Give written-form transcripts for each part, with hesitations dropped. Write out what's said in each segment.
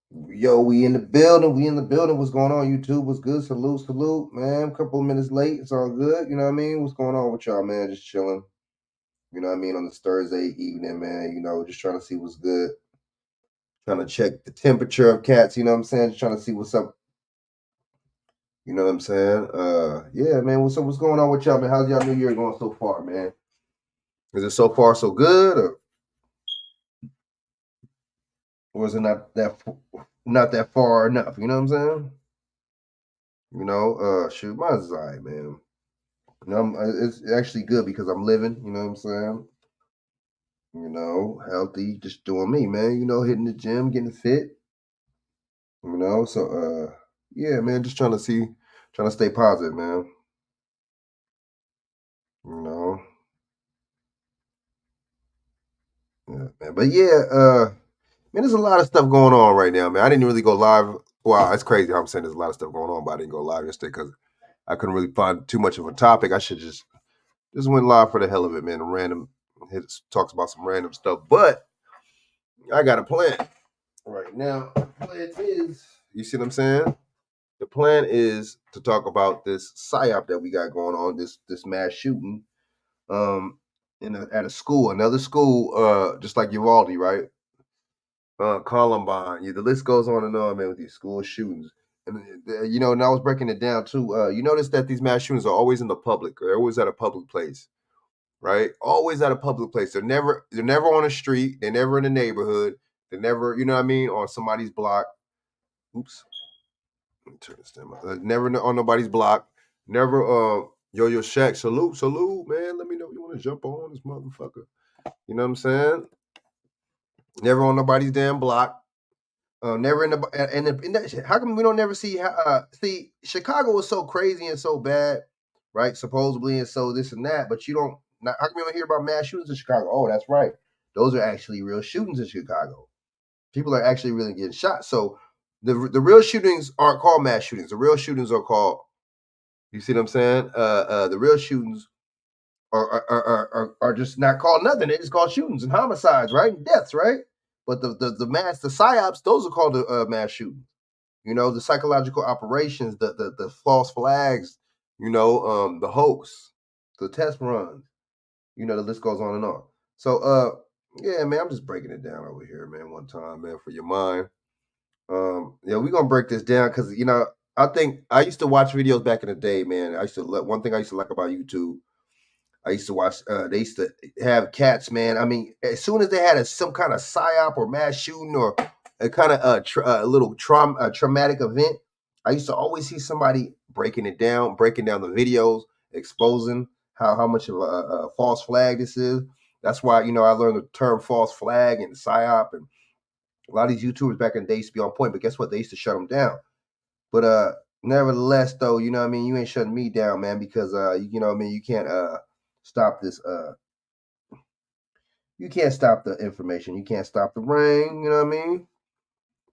Yo, we in the building. We in the building. What's going on, YouTube? What's good? Salute, salute, man. Couple of minutes late. It's all good. You know what I mean? What's going on with y'all, man? Just chilling. You know what I mean? On this Thursday evening, man. Just trying to see what's good. Trying to check the temperature of cats. You know what I'm saying? Just trying to see what's up. You know what I'm saying? Yeah, man. What's up? What's going on with y'all, man? How's y'all New Year going so far, man? Is it so far so good, or is it not that far enough? You know what I'm saying? Shoot, mine's all right, man. It's actually good because I'm living, you know what I'm saying? Healthy, just doing me, man. Hitting the gym, getting fit, you know. So yeah, man, just trying to stay positive, man. You know. Yeah, man. But yeah, man, there's a lot of stuff going on right now, man. I didn't really go live. Wow, it's crazy how I'm saying there's a lot of stuff going on, but I didn't go live yesterday because I couldn't really find too much of a topic. I should just went live for the hell of it, man. Random talks about some random stuff. But I got a plan. Right now, the plan is, you see what I'm saying? The plan is to talk about this psyop that we got going on, this mass shooting, at a school, another school, just like Uvalde, right? Columbine. Yeah, the list goes on and on, man, with these school shootings. And I was breaking it down too. You notice that these mass shootings are always in the public. They're always at a public place, right? Always at a public place. They're never on a street. They're never in a neighborhood. They're never, you know what I mean, on somebody's block. Oops. Let me turn this down. Never on nobody's block. Never yo Shaq. Salute, man. Let me know if you want to jump on this motherfucker. You know what I'm saying? Never on nobody's damn block. Never in the and that shit. How come we don't never see Chicago is so crazy and so bad, right? Supposedly and so this and that, but you don't. Not, how come we don't hear about mass shootings in Chicago? Oh, that's right. Those are actually real shootings in Chicago. People are actually really getting shot. So the real shootings aren't called mass shootings. The real shootings are called. You see what I'm saying? The real shootings are just not called nothing. They just called shootings and homicides, right? And deaths, right? But the psyops, those are called the mass shootings. The psychological operations, the false flags, the hoax, the test runs. The list goes on and on. So yeah, man, I'm just breaking it down over here, man, one time, man, for your mind. Yeah, we're gonna break this down because I think I used to watch videos back in the day, man. One thing I used to like about YouTube. I used to watch. They used to have cats, man. I mean, as soon as they had some kind of psyop or mass shooting or a kind of a little traumatic event, I used to always see somebody breaking down the videos, exposing how much of a false flag this is. That's why I learned the term false flag and psyop, and a lot of these YouTubers back in the day used to be on point. But guess what? They used to shut them down. But nevertheless, though, you know what I mean, you ain't shutting me down, man, because you know what I mean, you can't stop this you can't stop the information. You can't stop the rain, you know what I mean?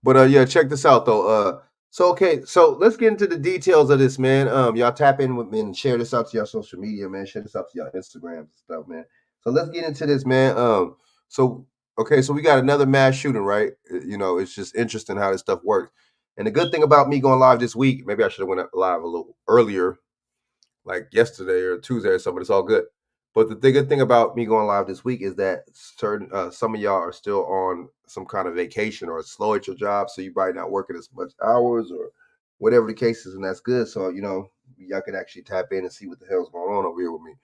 But yeah, check this out though. So okay, so let's get into the details of this, man. Y'all tap in with me and share this out to your social media, man. Share this out to your Instagrams and stuff, man. So let's get into this, man. So okay, so we got another mass shooting, right? It's just interesting how this stuff works. And the good thing about me going live this week, maybe I should have went live a little earlier, like yesterday or Tuesday or something. It's all good. But the good thing about me going live this week is that some of y'all are still on some kind of vacation or slow at your job, so you probably not working as much hours or whatever the case is, and that's good. So y'all can actually tap in and see what the hell's going on over here with me.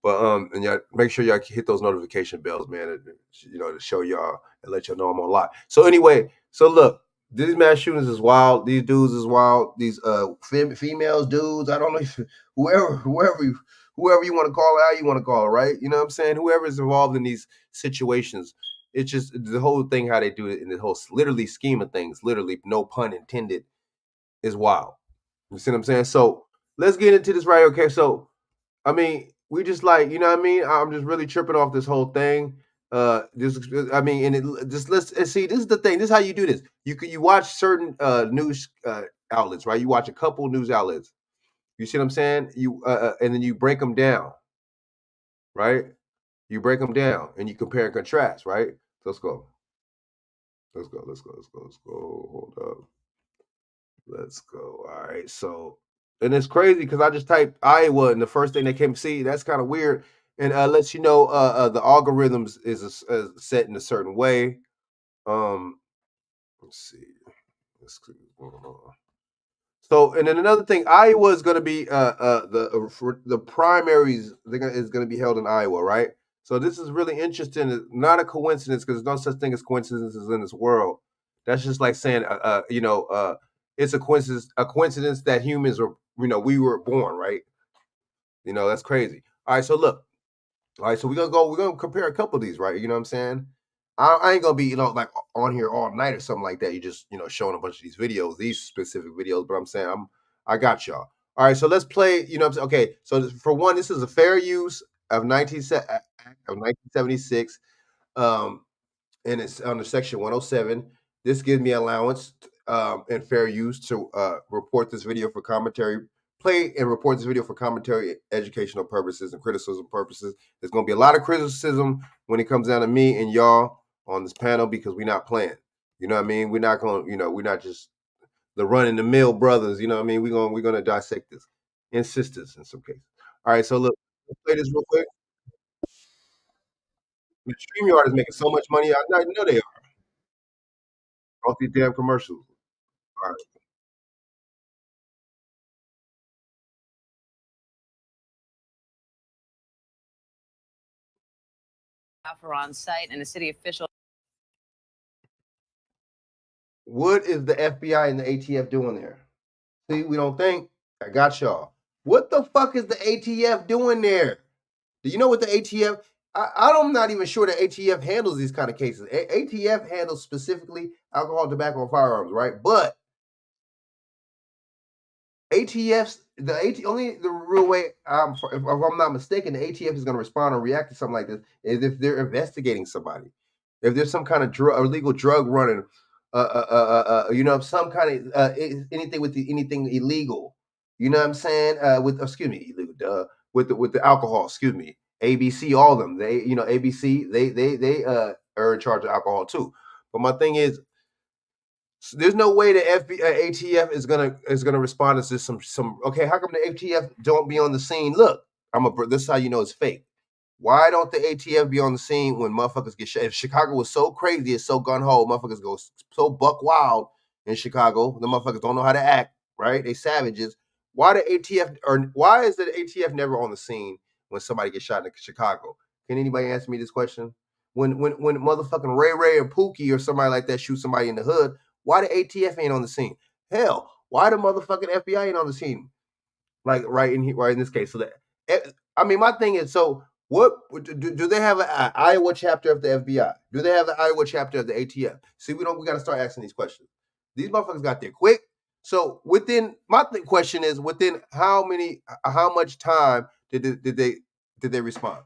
But and y'all make sure y'all hit those notification bells, man. To show y'all and let y'all know I'm on live. So anyway, so look, these mass shootings is wild. These dudes is wild. These females, dudes. I don't know if whoever you want to call it, how you want to call it, right? You know what I'm saying? Whoever is involved in these situations, it's just the whole thing how they do it in the whole literally scheme of things. Literally, no pun intended, is wild. You see what I'm saying? So let's get into this right. Okay, so I mean, we just like, you know what I mean? I'm just really tripping off this whole thing. Just I mean, and just let's see. This is the thing. This is how you do this. You watch certain news outlets, right? You watch a couple news outlets. You see what I'm saying? And then you break them down, right? You break them down and you compare and contrast, right? So let's go. Let's go. Let's go. Let's go. Let's go. Hold up. Let's go. All right. So, and it's crazy because I just typed Iowa, and the first thing they came see, that's kind of weird. And lets you know the algorithms is set in a certain way. Let's see. Let's see what's going on. So, and then another thing, Iowa is going to be for the primaries. Is going to be held in Iowa, right? So this is really interesting. It's not a coincidence because there's no such thing as coincidences in this world. That's just like saying, it's a coincidence that humans are, we were born, right? That's crazy. All right, so look, all right, so we're gonna compare a couple of these, right? You know what I'm saying? I ain't gonna be, like on here all night or something like that. You just, showing a bunch of these videos, these specific videos, but I'm saying I got y'all. All right, so let's play, what I'm saying? Okay, so for one, this is a fair use of 1976. Um, and it's under section 107. This gives me allowance and fair use to report this video for commentary, play and report this video for commentary, educational purposes, and criticism purposes. There's going to be a lot of criticism when it comes down to me and y'all on this panel because we're not playing. You know what I mean? We're not going to, we're not just the run in the mill brothers. You know what I mean? We're gonna dissect this and sisters in some cases. All right, so look, let's play this real quick. StreamYard is making so much money. I know they are off these damn commercials. All right. Are on site and a city official. What is the FBI and the ATF doing there? See, we don't think. I got y'all. What the fuck is the ATF doing there? Do you know what the ATF? I'm not even sure the ATF handles these kind of cases. ATF handles specifically alcohol, tobacco, and firearms, right? But ATFs, only the real way, if I'm not mistaken, the ATF is going to respond or react to something like this is if they're investigating somebody, if there's some kind of illegal drug running, some kind of anything with anything illegal, you know what I'm saying? With excuse me, illegal, with the alcohol, excuse me, ABC, all of them, they, ABC, they are in charge of alcohol too. But my thing is, there's no way the ATF is gonna respond to some. Okay, how come the ATF don't be on the scene? Look, this is how you know it's fake. Why don't the ATF be on the scene when motherfuckers get shot? If Chicago was so crazy, it's so gun ho, motherfuckers go so buck wild in Chicago. The motherfuckers don't know how to act, right? They savages. Why the ATF or why is the ATF never on the scene when somebody gets shot in Chicago? Can anybody answer me this question? When motherfucking Ray or Pookie or somebody like that shoot somebody in the hood, why the ATF ain't on the scene? Hell, why the motherfucking FBI ain't on the scene? Like right in this case. So that I mean, my thing is, so what do they have an Iowa chapter of the FBI? Do they have the Iowa chapter of the ATF? See, we got to start asking these questions. These motherfuckers got there quick. So within question is within how much time did they respond?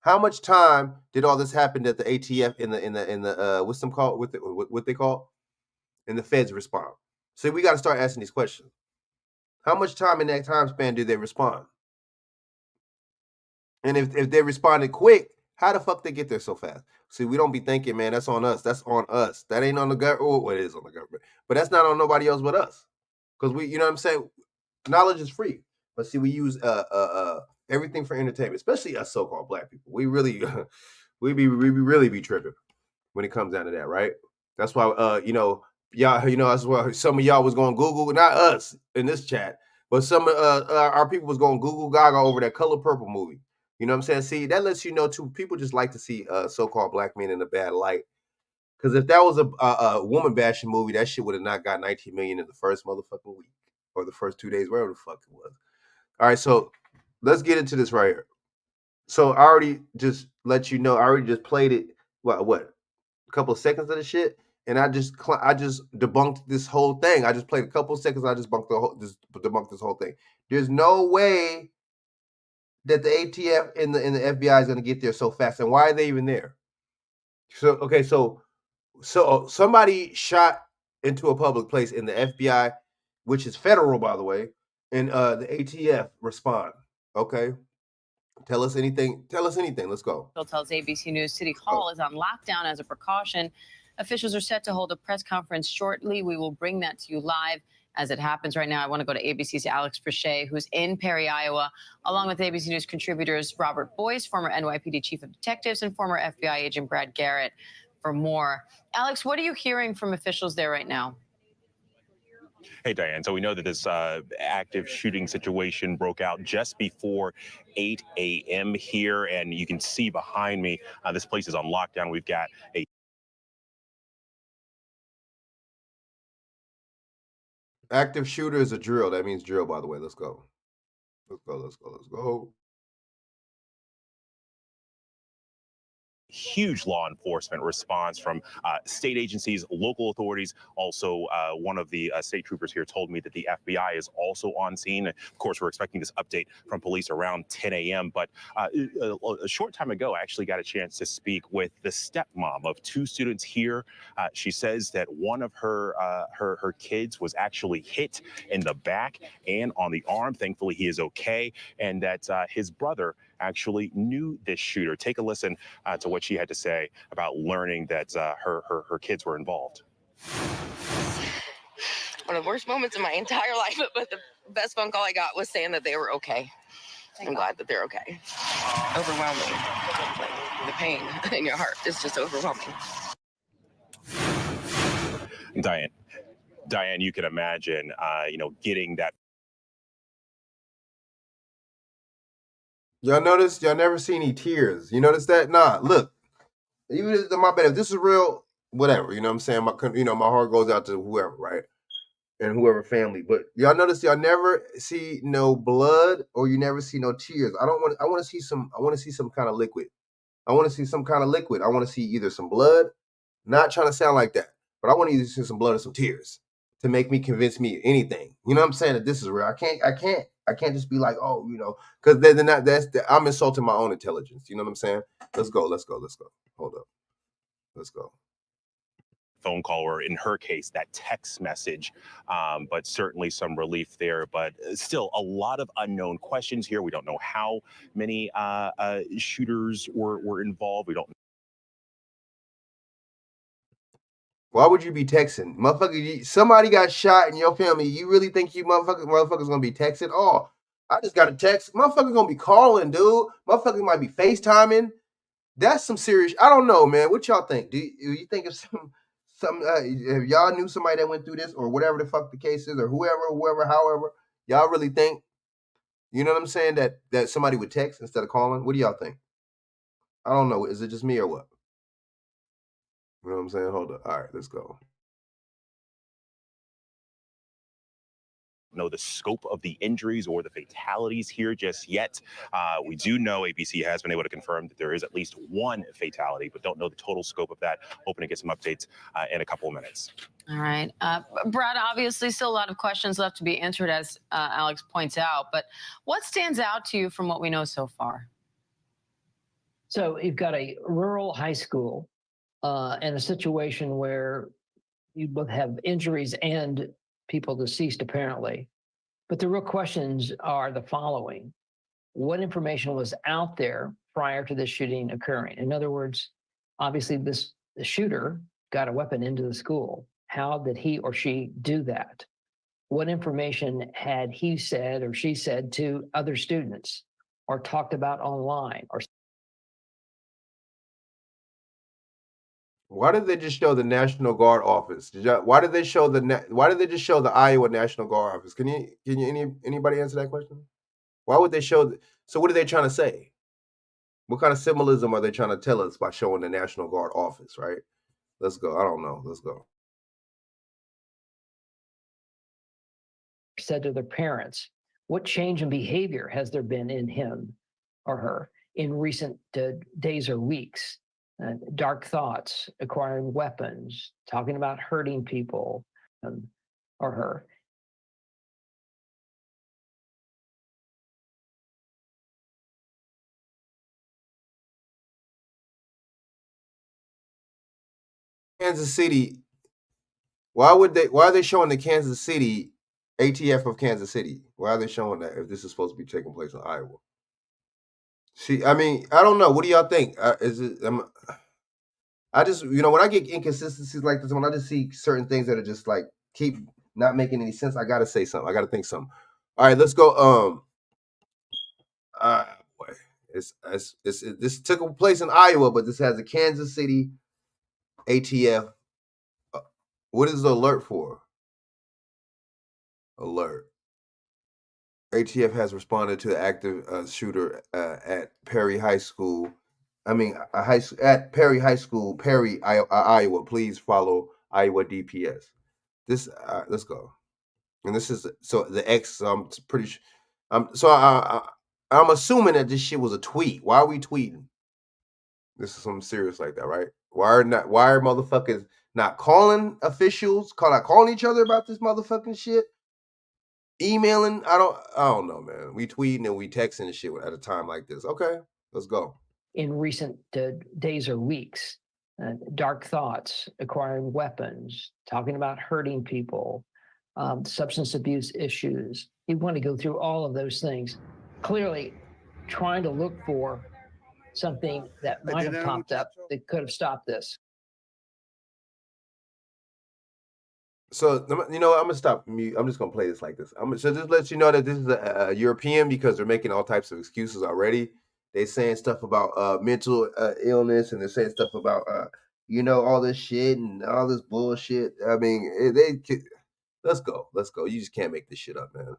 How much time did all this happen that the ATF in the what's them called what they call and the feds respond? So we got to start asking these questions. How much time in that time span do they respond? And if they responded quick, how the fuck they get there so fast? See, we don't be thinking, man, that's on us. That's on us. That ain't on the government. Oh, well, it is on the government. But that's not on nobody else but us. Because we, you know what I'm saying? Knowledge is free. But see, we use everything for entertainment, especially us so-called black people. We really we really be tripping when it comes down to that, right? That's why y'all, that's why some of y'all was going Google, not us in this chat, but some our people was going Google Gaga over that Color Purple movie. You know what I'm saying? See, that lets you know too. People just like to see so-called black men in a bad light. Because if that was a woman bashing movie, that shit would have not got 19 million in the first motherfucking week or the first 2 days, wherever the fuck it was. All right, so let's get into this right here. So I already just let you know. I already just played it. What? A couple of seconds of the shit, and I just debunked this whole thing. I just played a couple of seconds. I just debunked this whole thing. There's no way that the ATF and the FBI is going to get there so fast. And why are they even there? So okay, so somebody shot into a public place, in the FBI, which is federal, by the way, and the ATF respond. Okay, tell us anything. Tell us anything. Let's go. Tells ABC News City Hall is on lockdown as a precaution Officials are set to hold a press conference shortly. We will bring that to you live as it happens. Right now, I want to go to ABC's Alex Brichet, who's in Perry, Iowa, along with ABC News contributors Robert Boyce, former NYPD chief of detectives, and former FBI agent Brad Garrett for more. Alex, what are you hearing from officials there right now? Hey, Diane. So we know that this active shooting situation broke out just before 8 a.m. here, and you can see behind me, this place is on lockdown. We've got a Active shooter is a drill. That means drill, by the way. Let's go. Let's go. Let's go. Let's go. huge law enforcement response from state agencies, local authorities. Also, one of the state troopers here told me that the FBI is also on scene. Of course, we're expecting this update from police around 10 a.m. But a short time ago, I actually got a chance to speak with the stepmom of two students here. She says that one of her kids was actually hit in the back and on the arm. Thankfully, he is okay, and that his brother actually knew this shooter. Take a listen to what she had to say about learning that her kids were involved. One of the worst moments in my entire life, but the best phone call I got was saying that they were okay. I'm glad that they're okay. Overwhelming. Like, the pain in your heart is just overwhelming. Diane, you can imagine, getting that. Y'all notice? Y'all never see any tears. You notice that? Nah, look. Even if, my bad, if this is real, whatever. You know what I'm saying? My heart goes out to whoever, right? And whoever family. But y'all notice y'all never see no blood or you never see no tears. I want to see some kind of liquid. I want to see some kind of liquid. I want to see either some blood, not trying to sound like that, but I want to either see some blood or some tears to make me convince me anything. You know what I'm saying? That this is real. I can't just be like, oh, because then I'm insulting my own intelligence. You know what I'm saying? Let's go. Hold up. Let's go. Phone call, or in her case, that text message, but certainly some relief there. But still, a lot of unknown questions here. We don't know how many shooters were involved. We don't. Why would you be texting? Motherfucker, somebody got shot in your family. You really think you motherfuckers gonna be texting? Oh, I just got a text. Motherfucker gonna be calling, dude. Motherfucker might be FaceTiming. That's some serious. I don't know, man. What y'all think? Do you think if if y'all knew somebody that went through this or whatever the fuck the case is, or whoever, however, y'all really think, you know what I'm saying, that somebody would text instead of calling? What do y'all think? I don't know. Is it just me or what? You know what I'm saying? Hold up. All right, let's go. Know the scope of the injuries or the fatalities here just yet. We do know ABC has been able to confirm that there is at least one fatality, but don't know the total scope of that. Hoping to get some updates in a couple of minutes. All right. Brad, obviously still a lot of questions left to be answered, as Alex points out, but what stands out to you from what we know so far? So you've got a rural high school and a situation where you both have injuries and people deceased, apparently. But the real questions are the following. What information was out there prior to this shooting occurring? In other words, obviously the shooter got a weapon into the school. How did he or she do that? What information had he said or she said to other students or talked about online? Or why did they just show the National Guard office? Why did they just show the Iowa National Guard office? Can anybody answer that question? Why would they show? So what are they trying to say? What kind of symbolism are they trying to tell us by showing the National Guard office? Right? Let's go. I don't know. Let's go. said to their parents, what change in behavior has there been in him or her in recent days or weeks? Dark thoughts, acquiring weapons, talking about hurting people or her. Kansas City. Why are they showing the Kansas City ATF of Kansas City? Why are they showing that if this is supposed to be taking place in Iowa? See, I mean, I don't know. What do y'all think? Is it? I just, when I get inconsistencies like this, when I just see certain things that are just like keep not making any sense, I gotta say something. I gotta think something. All right, let's go. Boy, this took place in Iowa, but this has a Kansas City ATF. What is the alert for? Alert. ATF has responded to the active shooter at Perry High School. At Perry High School, Perry, Iowa. Please follow Iowa DPS. Let's go. And this is so the X. I'm pretty sure. I'm assuming that this shit was a tweet. Why are we tweeting? This is something serious like that, right? Why are motherfuckers not calling officials? Calling each other about this motherfucking shit? Emailing? I don't know, man. We tweeting and we texting and shit at a time like this. Okay, let's go. In recent days or weeks, dark thoughts, acquiring weapons, talking about hurting people, substance abuse issues. You want to go through all of those things. Clearly, trying to look for something that might have popped up that could have stopped this. So, I'm gonna stop mute. I'm just gonna play this like this. So just let you know that this is a European, because they're making all types of excuses already. They're saying stuff about mental illness, and they're saying stuff about all this shit and all this bullshit. I mean, let's go. You just can't make this shit up, man.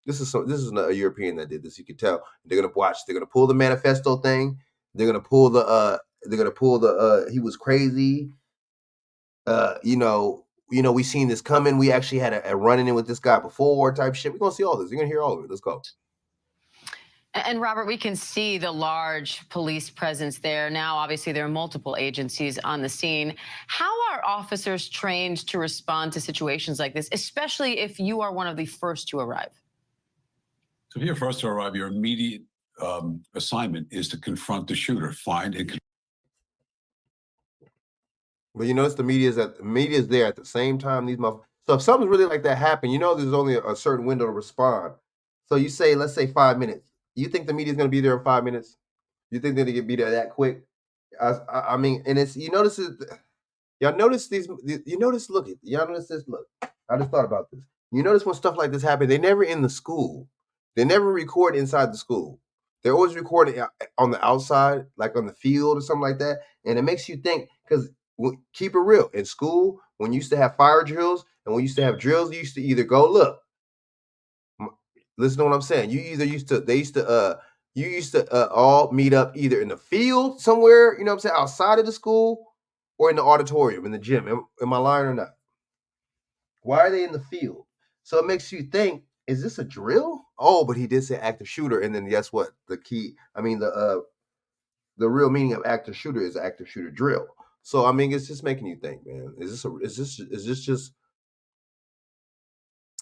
This is not a European that did this. You can tell. They're gonna watch. They're gonna pull the manifesto thing. They're gonna pull the. He was crazy. We seen this coming. We actually had a running in with this guy before type shit. We're gonna see all this. You're gonna hear all of it. Let's go. And Robert, we can see the large police presence there. Now, obviously, there are multiple agencies on the scene. How are officers trained to respond to situations like this, especially if you are one of the first to arrive? So if you're first to arrive, your immediate assignment is to confront the shooter, find and. But you notice the media is there at the same time. These motherfuckers. So if something's really like that happen, there's only a certain window to respond. So you say, let's say 5 minutes. You think the media is going to be there in 5 minutes? You think they're going to be there that quick? I mean, and it's y'all notice these. Y'all notice this. Look, I just thought about this. You notice when stuff like this happen, they never in the school. They never record inside the school. They're always recording on the outside, like on the field or something like that. And it makes you think, because keep it real. In school, when you used to have fire drills and when you used to have drills, you used to either go, look, listen to what I'm saying. You used to all meet up either in the field somewhere, outside of the school, or in the auditorium, in the gym. Am I lying or not? Why are they in the field? So it makes you think, is this a drill? Oh, but he did say active shooter. And then guess what? The real meaning of active shooter is active shooter drill. So I mean, it's just making you think, man. Is this just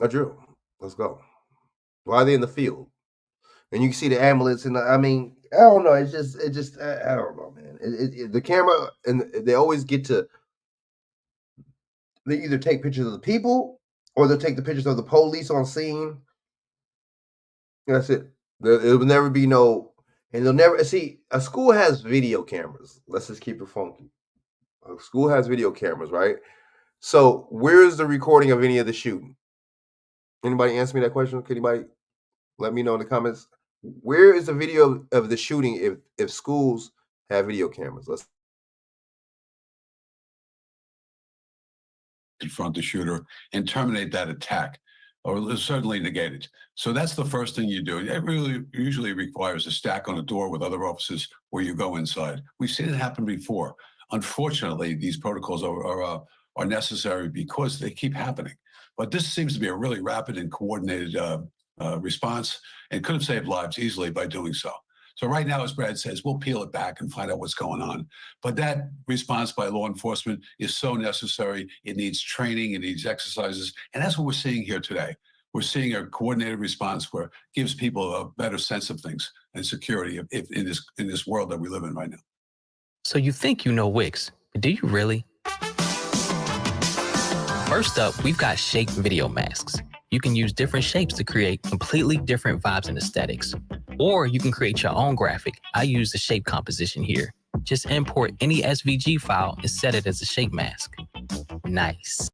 a drill? Let's go. Why are they in the field? And you can see the ambulance, and I don't know. It's just I don't know, man. The camera, and they always get to. They either take pictures of the people, or they'll take the pictures of the police on scene. That's it. There will never be no, and they'll never see. A school has video cameras. Let's just keep it funky. A school has video cameras, right? So where's the recording of any of the shooting? Anybody answer me that question? Can anybody let me know in the comments? Where is the video of the shooting if schools have video cameras? Let's confront the shooter and terminate that attack, or certainly negate it. So that's the first thing you do. It really usually requires a stack on a door with other officers where you go inside. We've seen it happen before. Unfortunately, these protocols are necessary because they keep happening. But this seems to be a really rapid and coordinated response, and could have saved lives easily by doing so. So right now, as Brad says, we'll peel it back and find out what's going on. But that response by law enforcement is so necessary. It needs training, it needs exercises, and that's what we're seeing here today. We're seeing a coordinated response where it gives people a better sense of things and security in this world that we live in right now. So you think you know Wix, but do you really? First up, we've got shape video masks. You can use different shapes to create completely different vibes and aesthetics. Or you can create your own graphic. I use the shape composition here. Just import any SVG file and set it as a shape mask. Nice.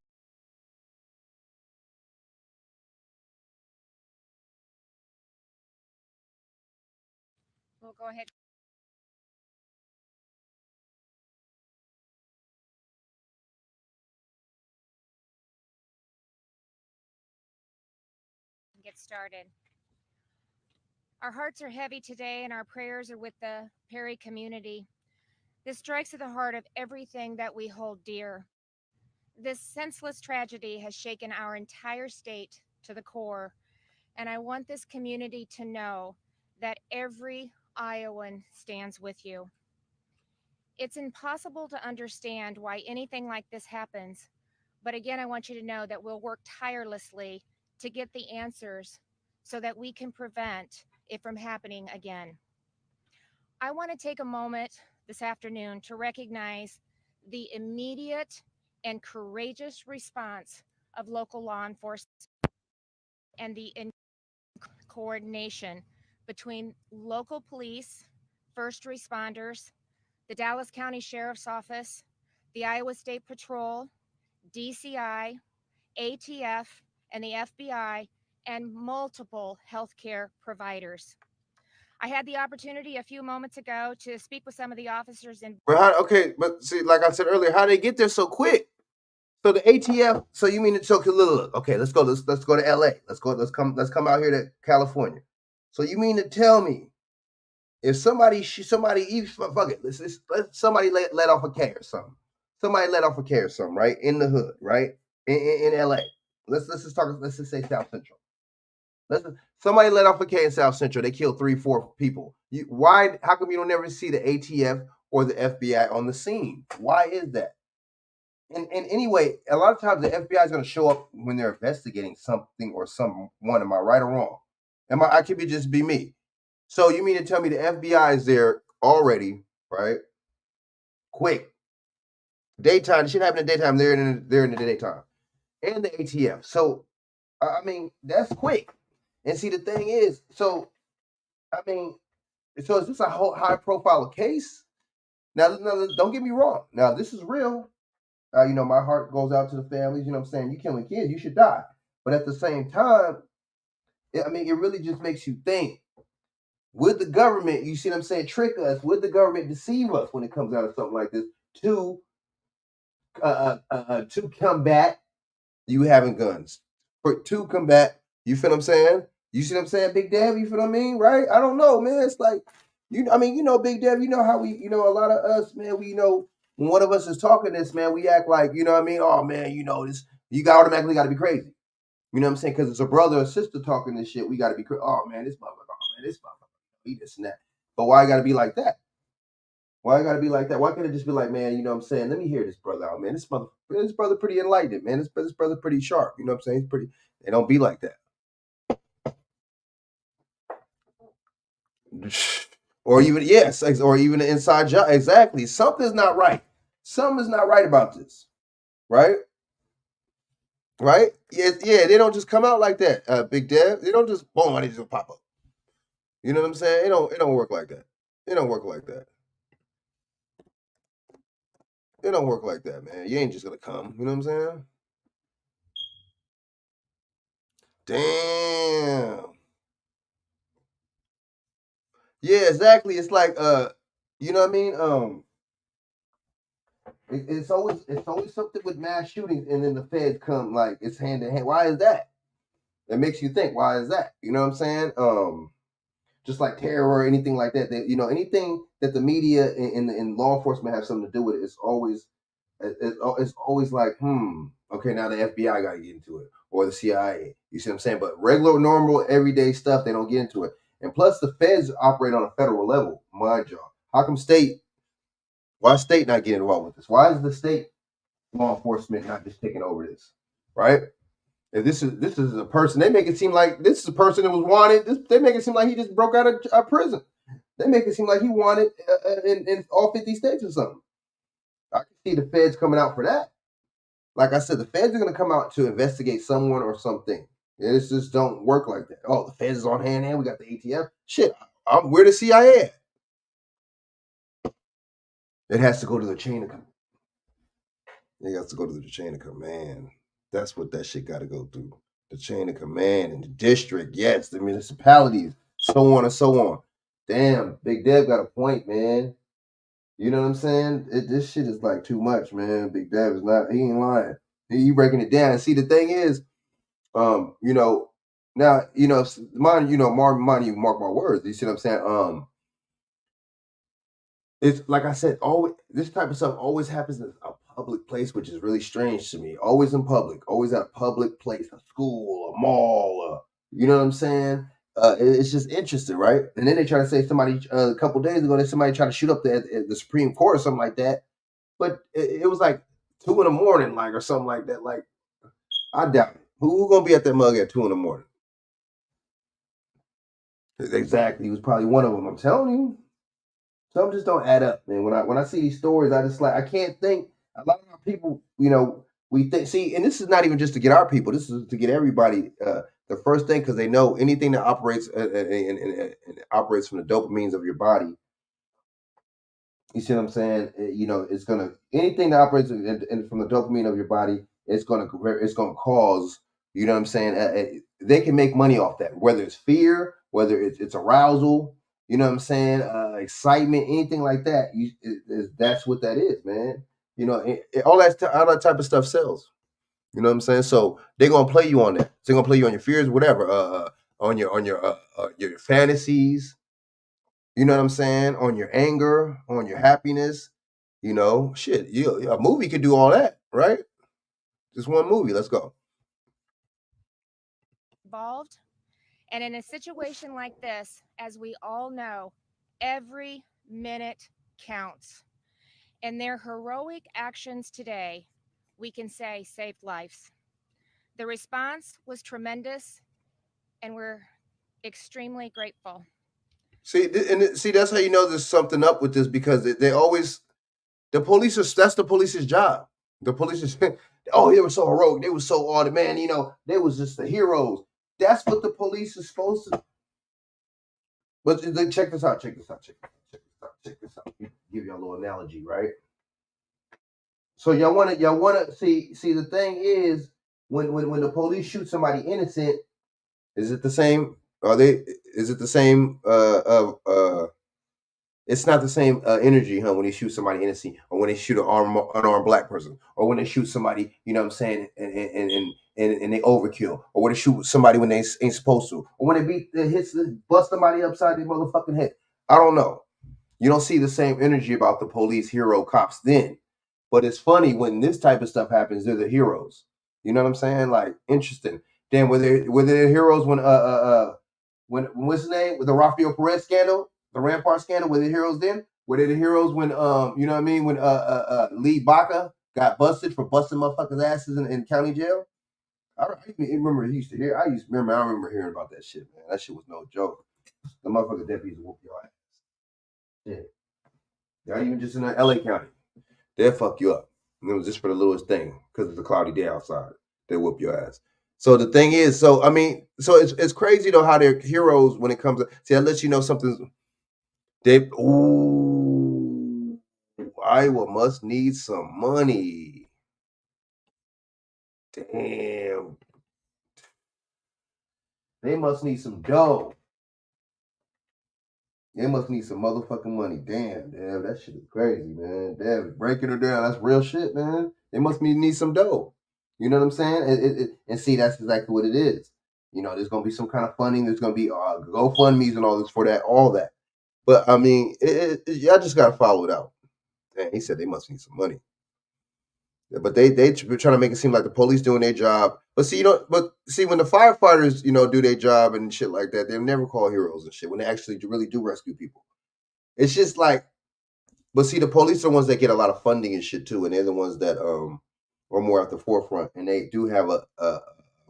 We'll go ahead. Get started. Our hearts are heavy today, and our prayers are with the Perry community. This strikes at the heart of everything that we hold dear. This senseless tragedy has shaken our entire state to the core, and I want this community to know that every Iowan stands with you. It's impossible to understand why anything like this happens, but again, I want you to know that we'll work tirelessly to get the answers so that we can prevent it from happening again. I want to take a moment this afternoon to recognize the immediate and courageous response of local law enforcement and the coordination between local police, first responders, the Dallas County Sheriff's Office, the Iowa State Patrol, DCI, ATF, and the FBI, and multiple healthcare providers. I had the opportunity a few moments ago to speak with some of the officers in. Okay, but see, like I said earlier, how they get there so quick? So the ATF. So you mean it's okay? Look. Okay, let's go. Let's go to LA. Let's come out here to California. So you mean to tell me if somebody fuck it, let somebody let off a K or something. Somebody let off a K or something, right? In the hood, right? In LA. Let's just say South Central. Somebody let off a K in South Central. They killed 3-4 people. How come you don't ever see the ATF or the FBI on the scene? Why is that? And anyway, a lot of times the FBI is going to show up when they're investigating something or someone. Am I right or wrong? I could just be me. So you mean to tell me the FBI is there already, right? Quick. Daytime. Shit happen in the daytime. They're in the daytime. And the ATF. So, I mean, that's quick. And see, the thing is, so is this a whole high profile case? Now, don't get me wrong. Now, this is real. My heart goes out to the families. You know what I'm saying? You killing kids, you should die. But at the same time, it really just makes you think. Would the government, you see what I'm saying, trick us? Would the government deceive us when it comes out of something like this to combat you having guns? To combat, you feel what I'm saying? You see what I'm saying, Big Dev? You feel what I mean, right? I don't know, man. It's like, Big Dev, you know how we, a lot of us, man, we know when one of us is talking this, man, we act like, you know what I mean? Oh, man, this, automatically got to be crazy. You know what I'm saying? Because it's a brother or sister talking this shit, we got to be crazy. Oh, man, this motherfucker, he this and that. But why I got to be like that? Why I got to be like that? Why can't it just be like, man, you know what I'm saying? Let me hear this brother out, man. This brother pretty enlightened, man. This brother pretty sharp. You know what I'm saying? He's pretty. They don't be like that. Or even an inside job. Exactly. Something's not right. Something's not right about this. Right? Right? Yeah, they don't just come out like that, Big Dev. They don't just boom, they just pop up. You know what I'm saying? It don't work like that. It don't work like that. It don't work like that, man. You ain't just gonna come. You know what I'm saying? Damn. Yeah, exactly. It's like you know what I mean? It's always something with mass shootings, and then the feds come like it's hand in hand. Why is that? It makes you think. Why is that? You know what I'm saying? Just like terror or anything like that. Anything that the media and law enforcement have something to do with it, it's always like, okay, now the FBI got to get into it, or the CIA. You see what I'm saying? But regular, normal, everyday stuff, they don't get into it. And plus, the feds operate on a federal level, mind y'all. How come why state not getting involved with this? Why is the state law enforcement not just taking over this? Right? If this is a person, they make it seem like this is a person that was wanted. They make it seem like he just broke out of prison. They make it seem like he wanted in all 50 states or something. I can see the feds coming out for that. Like I said, the feds are going to come out to investigate someone or something. It just don't work like that. Oh, the feds is on hand. We got the ATF. Shit, we're the CIA. It has to go to the chain of command. It has to go to the chain of command. That's what that shit got to go through. The chain of command and the district, yes, the municipalities, so on and so on. Damn, Big Dev got a point, man. You know what I'm saying? This shit is like too much, man. Big Dev is not. He ain't lying. He breaking it down. See, the thing is, you know, now mind you, mark my words. You see what I'm saying? It's like I said, always this type of stuff always happens in a public place, which is really strange to me. Always in public, always at a public place, a school, a mall, you know what I'm saying? It's just interesting, right? And then they try to say somebody a couple days ago that somebody tried to shoot up the Supreme Court or something like that, but it was like 2 in the morning, like or something like that. Like I doubt it. Who gonna be at that mug at 2 in the morning? Exactly, he was probably one of them. I'm telling you. Some just don't add up, man. When I see these stories, I just like I can't think. A lot of our people, we think. See, and this is not even just to get our people. This is to get everybody. The first thing, because they know anything that operates and operates from the dopamines of your body. You see what I'm saying? It's gonna anything that operates from the dopamine of your body. It's gonna cause. You know what I'm saying? They can make money off that, whether it's fear, whether it's arousal. You know what I'm saying? Excitement, anything like that. That's what that is, man. All that type of stuff sells. You know what I'm saying? So they're gonna play you on that. They're gonna play you on your fears, whatever. On your fantasies. You know what I'm saying? On your anger, on your happiness. Shit. A movie could do all that, right? Just one movie. Let's go. Involved. And in a situation like this, as we all know, every minute counts. And their heroic actions today, we can say, saved lives. The response was tremendous, and we're extremely grateful. See, that's how you know there's something up with this because they always the police are that's the police's job. The police is oh, they were so heroic, they were so on man, they was just the heroes. That's what the police is supposed to. But check this out, check this out, check this out, check this out. Give you a little analogy, right? So y'all wanna see the thing is when the police shoot somebody innocent, is it the same? Is it the same it's not the same energy, huh? When they shoot somebody innocent, or when they shoot an unarmed black person, or when they shoot somebody, you know what I'm saying, and they overkill, or when they shoot somebody when they ain't supposed to, or when bust somebody upside their motherfucking head. I don't know. You don't see the same energy about the police, hero, cops then. But it's funny when this type of stuff happens, they're the heroes. You know what I'm saying? Like interesting. Then were they heroes when what's his name with the Rafael Perez scandal, the Rampart scandal? Were they heroes then? Were they the heroes when you know what I mean when Lee Baca got busted for busting motherfuckers' asses in county jail? I remember he used to hear. I remember hearing about that shit, man. That shit was no joke. The motherfucker deputies whoop your ass. Shit. Not even just in the LA County. They'll fuck you up. And it was just for the littlest thing because it's a cloudy day outside. They whoop your ass. So the thing is, so it's crazy though how they're heroes when it comes to see that lets you know something's Iowa must need some money. Damn. They must need some dough. They must need some motherfucking money. Damn, that shit is crazy, man. Damn, breaking her down. That's real shit, man. They must need some dough. You know what I'm saying? And see, that's exactly what it is. There's gonna be some kind of funding. There's gonna be GoFundMe's and all this for that, all that. But I mean, y'all just gotta follow it out. And he said they must need some money. But they trying to make it seem like the police doing their job. But see, when the firefighters, do their job and shit like that, they're never called heroes and shit when they actually really do rescue people. It's just like, but see, the police are the ones that get a lot of funding and shit too, and they're the ones that are more at the forefront, and they do have a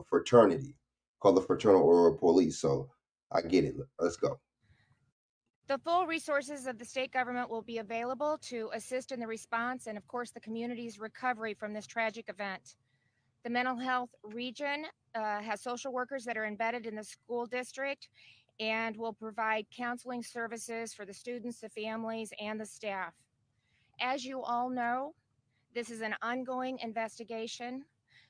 fraternity called the Fraternal Order of Police. So I get it. Let's go. The full resources of the state government will be available to assist in the response and, of course, the community's recovery from this tragic event. The mental health region has social workers that are embedded in the school district and will provide counseling services for the students, the families, and the staff. As you all know, this is an ongoing investigation,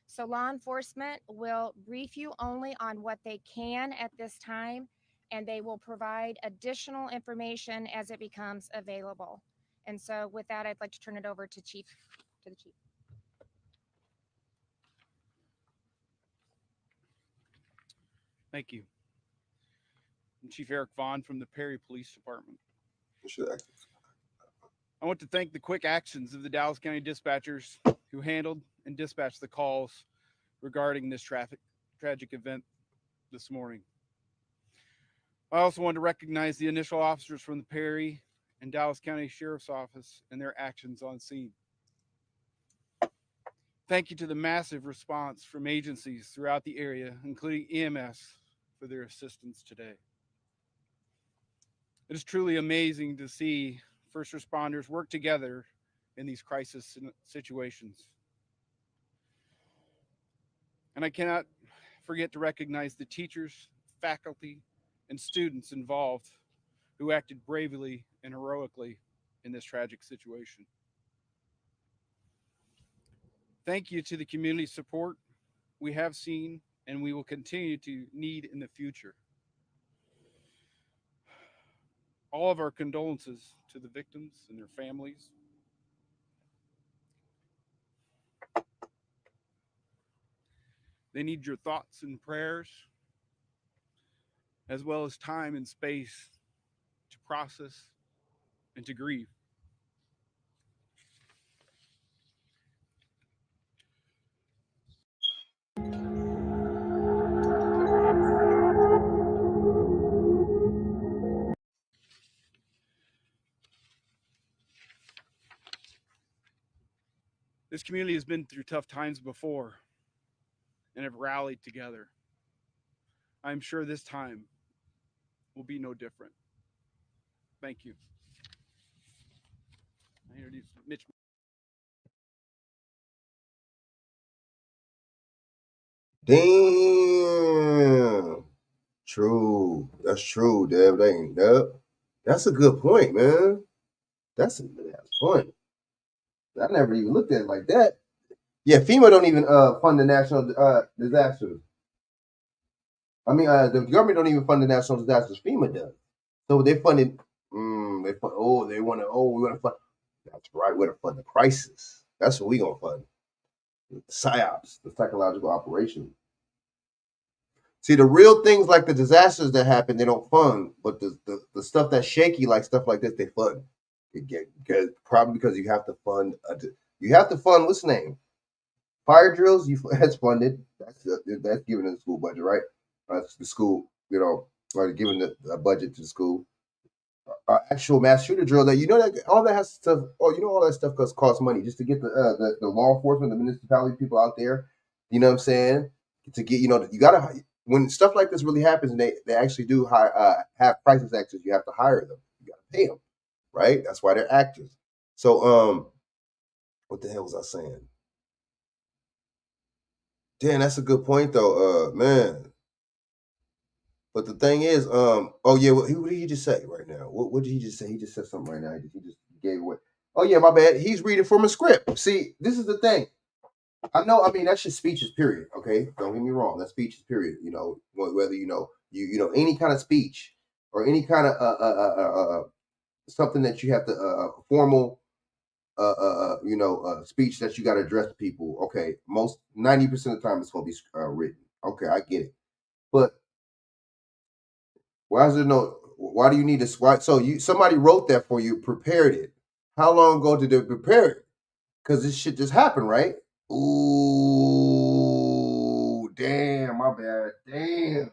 so law enforcement will brief you only on what they can at this time, and they will provide additional information as it becomes available. And so with that, I'd like to turn it over to the chief. Thank you. I'm Chief Eric Vaughn from the Perry Police Department. I want to thank the quick actions of the Dallas County dispatchers who handled and dispatched the calls regarding this tragic event this morning. I also want to recognize the initial officers from the Perry and Dallas County Sheriff's Office and their actions on scene. Thank you to the massive response from agencies throughout the area, including EMS, for their assistance today. It is truly amazing to see first responders work together in these crisis situations. And I cannot forget to recognize the teachers, faculty, and students involved who acted bravely and heroically in this tragic situation. Thank you to the community support we have seen and we will continue to need in the future. All of our condolences to the victims and their families. They need your thoughts and prayers, as well as time and space to process and to grieve. This community has been through tough times before and have rallied together. I'm sure this time will be no different. Thank you. I introduce Mitch. Damn. True. That's true, Dev. That ain't up. That's a good point, man. That's a good point. I never even looked at it like that. Yeah, FEMA don't even fund the national disasters. I mean, the government don't even fund the national disasters. FEMA does. So they funded. We want to fund. That's right. We're gonna fund the crisis. That's what we gonna fund. The psyops, the psychological operation. See, the real things like the disasters that happen, they don't fund. But the stuff that's shaky, like stuff like this, they fund. Probably because you have to fund. What's the name? Fire drills. That's funded. That's given in the school budget, right? The school, giving the budget to the school. Actual mass shooter drill that that all that has stuff. Oh, all that stuff costs money just to get the law enforcement, the municipality people out there. You know what I'm saying? To get you gotta, when stuff like this really happens, and they actually do have crisis actors. You have to hire them. You gotta pay them, right? That's why they're actors. So what the hell was I saying? Damn, that's a good point though, man. But the thing is, what did he just say right now? What did he just say? He just said something right now. He just gave away. Oh yeah, my bad. He's reading from a script. See, this is the thing. I know. I mean, that's just speeches. Period. Okay, don't get me wrong. That's speeches. Period. Whether any kind of speech or any kind of something that you have to formal speech that you got to address to people. Okay, most 90% of the time it's going to be written. Okay, I get it, but why is there no? Why do you need this? Why? So somebody wrote that for you, prepared it. How long ago did they prepare it? Because this shit just happened, right? Ooh, damn, my bad. Damn.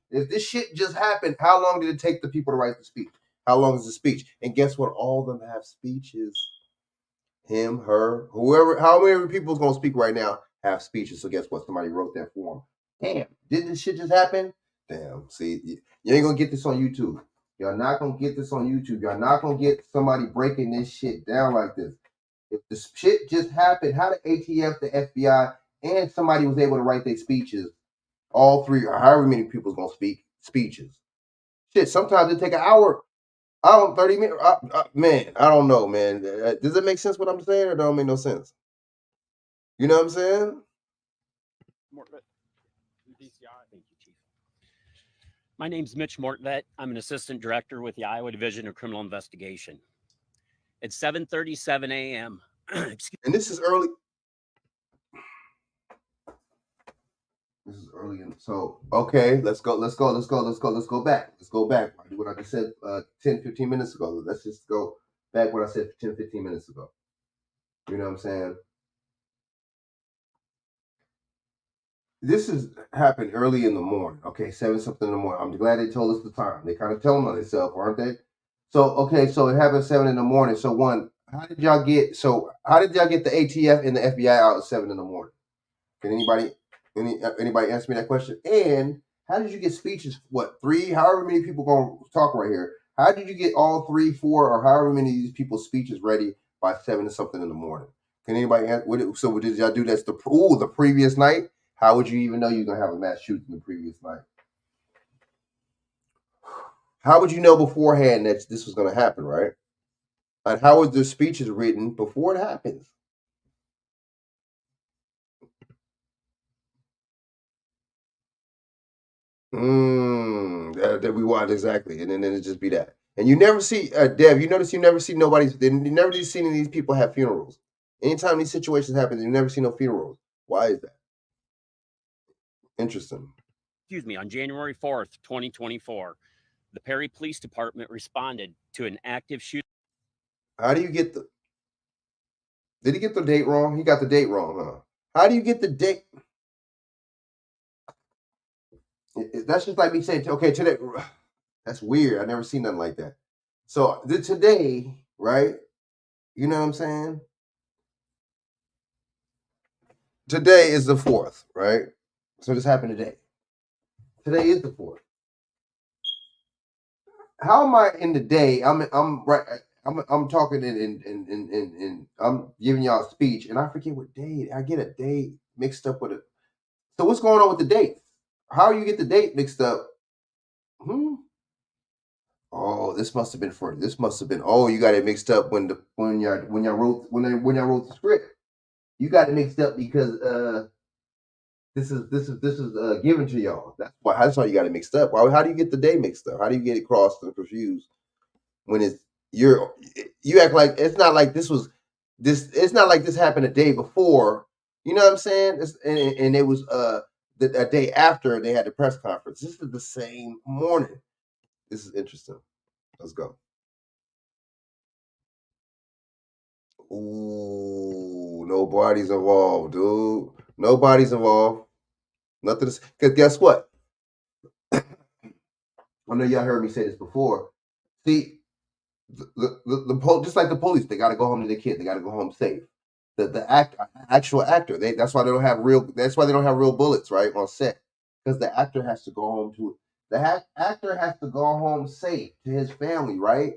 If this shit just happened, how long did it take the people to write the speech? How long is the speech? And guess what? All of them have speeches. Him, her, whoever, how many people is gonna speak right now have speeches? So guess what? Somebody wrote that for them. Damn, did this shit just happen? Damn, see, you ain't gonna get this on YouTube. Y'all not gonna get this on YouTube. Y'all not gonna get somebody breaking this shit down like this. If the shit just happened, how the ATF, the FBI, and somebody was able to write their speeches, all three, or however many people's gonna speak speeches. Shit, sometimes it take an hour I don't 30 minutes. Man, I don't know, man. Does it make sense what I'm saying, or don't make no sense? You know what I'm saying? Thank you, Chief. My name's Mitch Mortvet. I'm an assistant director with the Iowa Division of Criminal Investigation. It's 7:37 a.m. And this is early. This is early, so okay. Let's go back. Let's go back. I do what I just said 10, 15 minutes ago. Let's just go back what I said 10, 15 minutes ago. You know what I'm saying? This is happened early in the morning. Okay, 7 something in the morning. I'm glad they told us the time. They kind of tell them on themselves, aren't they? So okay, so it happened 7 in the morning. So how did y'all get the ATF and the FBI out at 7 in the morning? Can anybody answer me that question? And how did you get speeches? What, 3? However many people gonna talk right here. How did you get all 3, 4, or however many of these people's speeches ready by 7 or something in the morning? Can anybody answer? So did y'all do that the previous night? How would you even know you're gonna have a mass shooting the previous night? How would you know beforehand that this was gonna happen, right? And how were the speeches written before it happens? That we want exactly, and then it just be that. And you never see, Dev. You notice you never see nobody's. You never see any of these people have funerals. Anytime these situations happen, you never see no funerals. Why is that? Interesting. Excuse me, on January 4th, 2024, the Perry Police Department responded to an active shooting. How do you get the? Did he get the date wrong? He got the date wrong, huh? How do you get the date? That's just like me saying, okay, today. That's weird. I never seen nothing like that. So today, right? You know what I'm saying? Today is the 4th, right? So this happened today. Today is the 4th. How am I in the day? I'm right. I'm talking and I'm giving y'all a speech, and I forget what day. I get a date mixed up with it. So what's going on with the date? How you get the date mixed up? Oh, this must have been. Oh, you got it mixed up when y'all wrote the script. You got it mixed up because this is given to y'all. That's why you got it mixed up. How do you get the day mixed up? How do you get it crossed and confused when you act like it's not like this was this. It's not like this happened a day before. You know what I'm saying? And it was a day after they had the press conference. This is the same morning. This is interesting. Let's go. Ooh, nobody's involved, dude. Nobody's involved. Nothing. Because guess what? I know y'all heard me say this before. See, just like the police, they got to go home to the kid. They got to go home safe. The actual actor. That's why they don't have real. That's why they don't have real bullets, right, on set. Because the actor has to go home actor has to go home safe to his family, right?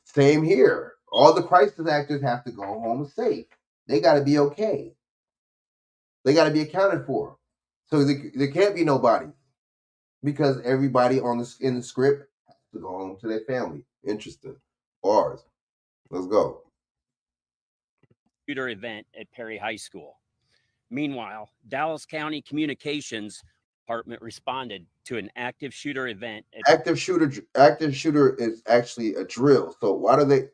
Same here. All the crisis actors have to go home safe. They got to be okay. They got to be accounted for. So there can't be nobody because everybody in the script has to go home to their family. Interesting. Bars. Let's go. Shooter event at Perry High School. Meanwhile, Dallas County Communications Department responded to an active shooter event. Active shooter is actually a drill. So why do they?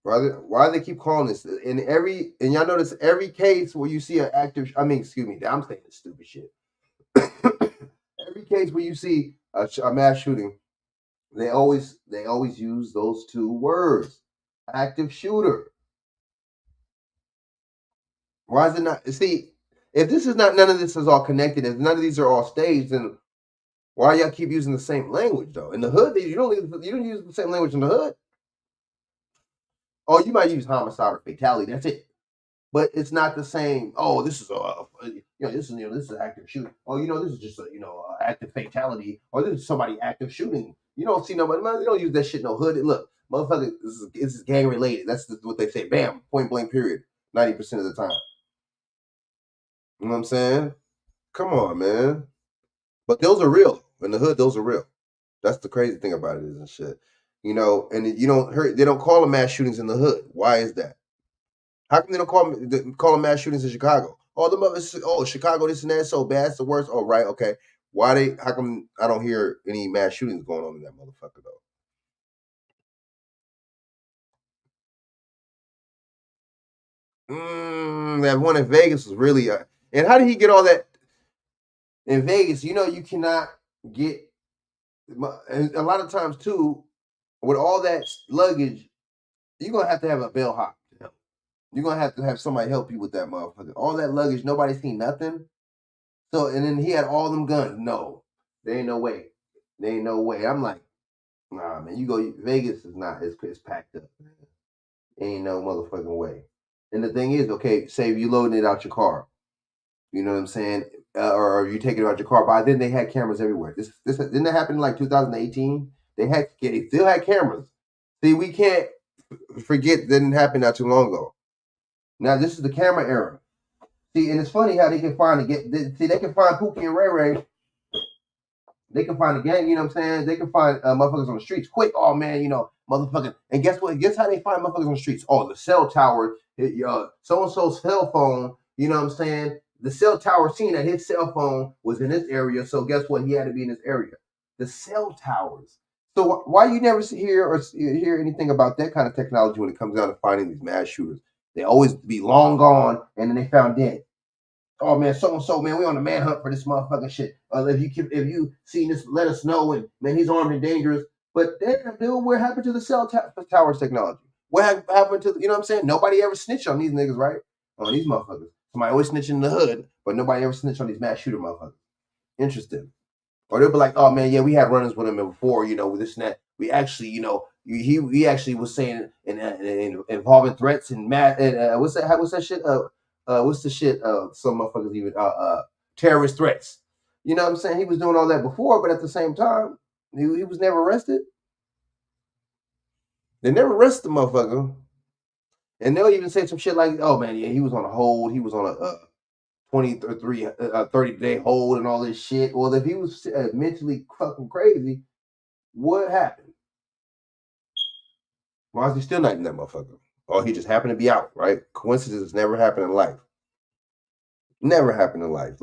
Why do they keep calling this? And y'all notice every case where you see an active. I mean, excuse me, I'm saying this stupid shit. Every case where you see a mass shooting, they always use those 2 words: active shooter. Why is it not? See, if none of this is all connected, if none of these are all staged, then why y'all keep using the same language though? In the hood, you don't use the same language in the hood. Oh, you might use homicide or fatality. That's it. But it's not the same. Oh, this is this is active shooting. Oh, this is just active fatality. Or this is somebody active shooting. You don't see nobody. They don't use that shit in no hood. Look, motherfucker, this is gang related. That's what they say. Bam, point blank. Period. 90% of the time. You know what I'm saying? Come on, man. But those are real in the hood. Those are real. That's the crazy thing about it is and shit. You know, and you don't hear they don't call them mass shootings in the hood. Why is that? How come they don't call them mass shootings in Chicago? Oh, Chicago, this and that, so bad, it's the worst. Oh, right, okay. How come I don't hear any mass shootings going on in that motherfucker though? That one in Vegas was really and how did he get all that in Vegas? You know, you cannot get and a lot of times too, with all that luggage, you're gonna have to have a bellhop. You're gonna have to have somebody help you with that motherfucker. All that luggage, nobody seen nothing. So and then he had all them guns. No, there ain't no way. There ain't no way. I'm like, nah, man. You go Vegas is not. It's packed up. Man. Ain't no motherfucking way. And the thing is, okay, say if you loading it out your car, you know what I'm saying, or you taking it out your car. By then they had cameras everywhere. This didn't that happen in like 2018? They still had cameras. See, we can't forget that didn't happen not too long ago. Now this is the camera era. See, and it's funny how they can find they can find Pookie and Ray Ray. They can find a gang, you know what I'm saying? They can find motherfuckers on the streets quick. Oh man, you know, motherfucking. And guess what? Guess how they find motherfuckers on the streets? Oh, the cell tower, so and so's cell phone. You know what I'm saying? The cell tower seen that his cell phone was in this area, so guess what? He had to be in this area. The cell towers. So why you never hear anything about that kind of technology when it comes down to finding these mass shooters? They always be long gone, and then they found dead. Oh man, so and so, man, we on the manhunt for this motherfucking shit. If you seen this, let us know. And man, he's armed and dangerous. But damn, dude, what happened to the cell towers technology? What happened to you know what I'm saying? Nobody ever snitched on these niggas, right? On these motherfuckers. Somebody always snitching in the hood, but nobody ever snitched on these mass shooter motherfuckers. Interesting. Or they'll be like, oh man, yeah, we had run-ins with him before, you know, with this and that. We actually, you know, he actually was saying and involving threats and what's that shit? What's the shit? Some motherfuckers even terrorist threats. You know what I'm saying? He was doing all that before, but at the same time, he was never arrested. They never arrested the motherfucker. And they'll even say some shit like, oh man, yeah, he was on a hold. He was on a 30-day hold and all this shit. Well, if he was mentally fucking crazy, what happened? Why is he still not in that motherfucker? Or he just happened to be out, right? Coincidences never happen in life. Never happen in life.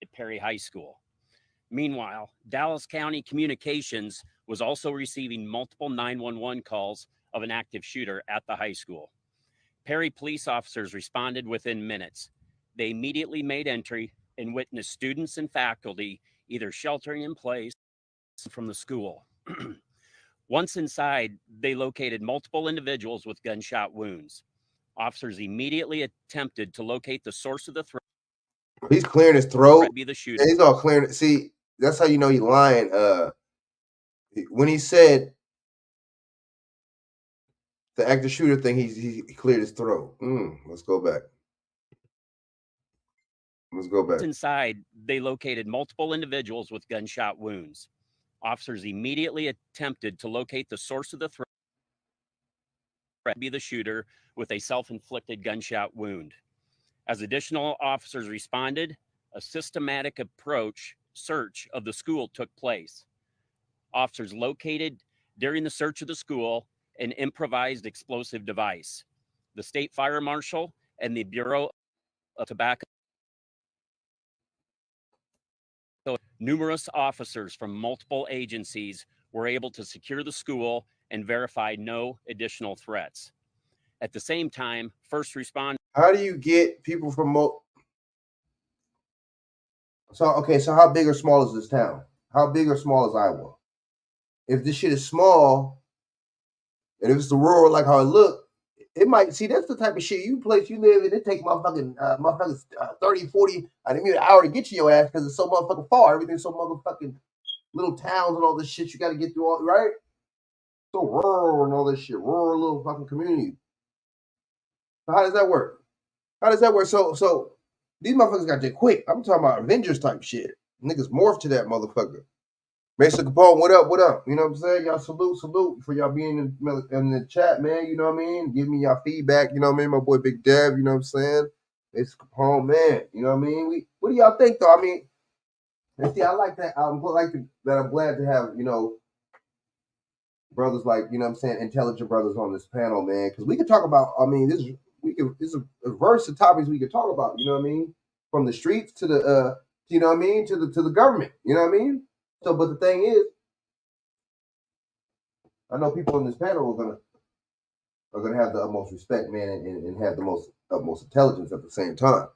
At Perry High School. Meanwhile, Dallas County Communications was also receiving multiple 911 calls of an active shooter at the high school. Perry police officers responded within minutes. They immediately made entry and witnessed students and faculty either sheltering in place from the school. Once inside, they located multiple individuals with gunshot wounds. Officers immediately attempted to locate the source of the threat. He's clearing his throat. Be the shooter. He's all clearing. See, that's how you know he's lying. When he said the active shooter thing, he cleared his throat. Let's go back. Let's go back. Inside, they located multiple individuals with gunshot wounds. Officers immediately attempted to locate the source of the threat. Be the shooter with a self-inflicted gunshot wound. As additional officers responded, a systematic search of the school took place. Officers located during the search of the school an improvised explosive device. The state fire marshal and the Bureau of Tobacco. Numerous officers from multiple agencies were able to secure the school and verify no additional threats. At the same time, first responders. How do you get people from so how big or small is this town? How big or small is Iowa? If this shit is small, and if it's the rural like how it look, it might see that's the type of shit you live in. It take motherfuckers 30, 40, I mean an hour to get to your ass because it's so motherfucking far. Everything's so motherfucking little towns and all this shit you got to get through all right. So rural and all this shit, rural little fucking community. So how does that work? So these motherfuckers got there quick. I'm talking about Avengers type shit. Niggas morph to that motherfucker. Mason Capone, what up? What up? You know what I'm saying? Y'all salute for y'all being in the chat, man. You know what I mean? Give me y'all feedback. You know what I mean? My boy Big Dev, you know what I'm saying? Mason Capone, man. You know what I mean? What do y'all think, though? I mean, And see, I like that. I'm glad to have, brothers like, what I'm saying, intelligent brothers on this panel, man. Because we could talk about, this is a verse of topics we could talk about, you know what I mean? From the streets to the you know what I mean, to the government, you know what I mean? So, but the thing is, I know people on this panel are gonna have the utmost respect, man, and have the utmost intelligence at the same time.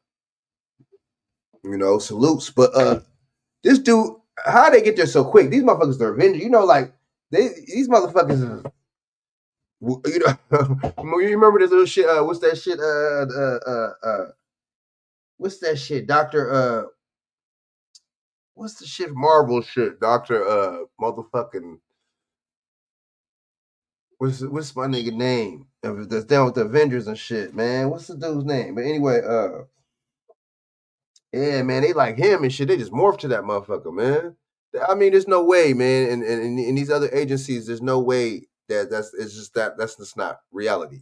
Salutes. But this dude, how they get there so quick? These motherfuckers are Avengers. These motherfuckers is, you remember this little shit? What's that shit? What's that shit? What's the shit? Marvel shit. Motherfucking. What's my nigga name? That's down with the Avengers and shit, man. What's the dude's name? But anyway, yeah, man, they like him and shit. They just morphed to that motherfucker, man. I mean, there's no way, man. And in these other agencies, there's no way that's just not reality.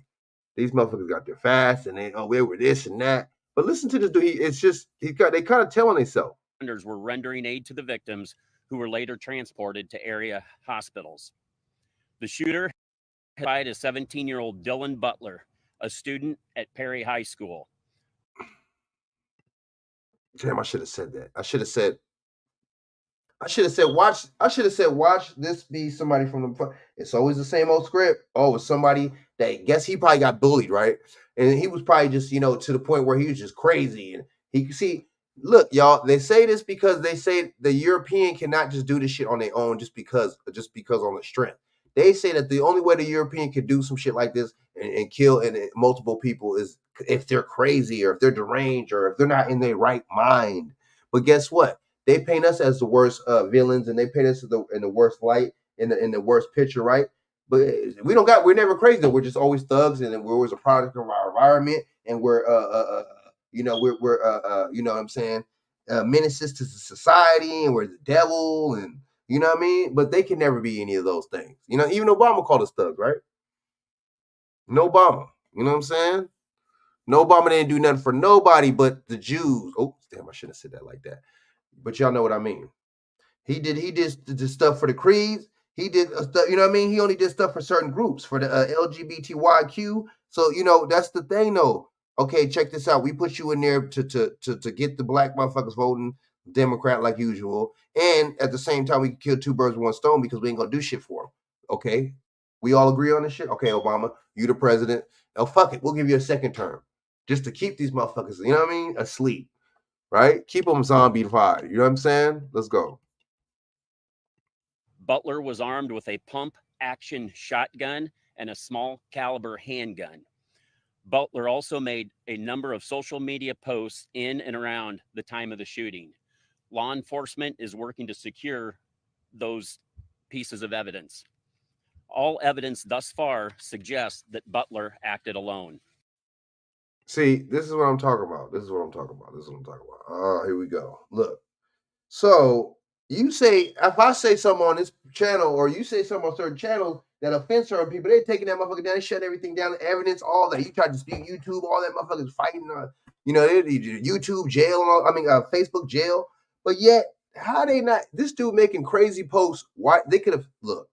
These motherfuckers got there fast and they were this and that. But listen to this dude. They kind of telling themselves. Were rendering aid to the victims who were later transported to area hospitals. The shooter died as 17-year-old Dylan Butler, a student at Perry High School. Damn, I should have said that. I should have said, watch this be somebody from the. It's always the same old script. Oh, it's somebody that guess he probably got bullied, right? And he was probably just, to the point where he was just crazy. And he see, look, y'all, they say this because they say the European cannot just do this shit on their own just because on the strength. They say that the only way the European could do some shit like this and kill multiple people is if they're crazy or if they're deranged or if they're not in their right mind. But guess what? They paint us as the worst villains, and they paint us in the worst light, in the worst picture, right? But we're never crazy though. We're just always thugs, and we're always a product of our environment, and we're what I'm saying, menaces to society, and we're the devil, and you know what I mean? But they can never be any of those things. Even Obama called us thugs, right? No Obama. You know what I'm saying? No Obama didn't do nothing for nobody but the Jews. Oh, damn, I shouldn't have said that like that. But y'all know what I mean. He did the stuff for the creeds. He did stuff, you know what I mean? He only did stuff for certain groups, for the LGBTYQ. So, that's the thing though. Okay, check this out. We put you in there to get the black motherfuckers voting Democrat like usual. And at the same time, we can kill two birds with one stone because we ain't gonna do shit for them. Okay? We all agree on this shit? Okay, Obama, you the president. Oh, fuck it. We'll give you a second term. Just to keep these motherfuckers, you know what I mean? Asleep. Right? Keep them zombie-fied. You know what I'm saying? Let's go. Butler was armed with a pump-action shotgun and a small caliber handgun. Butler also made a number of social media posts in and around the time of the shooting. Law enforcement is working to secure those pieces of evidence. All evidence thus far suggests that Butler acted alone. See, this is what I'm talking about. Here we go. Look. So you say, if I say something on this channel or you say something on certain channels that offend certain people, they're taking that motherfucker down, shutting everything down, the evidence, all that. You try to dispute YouTube, all that motherfuckers fighting, YouTube jail and all, Facebook jail. But yet, how they not, this dude making crazy posts, why they could have, look,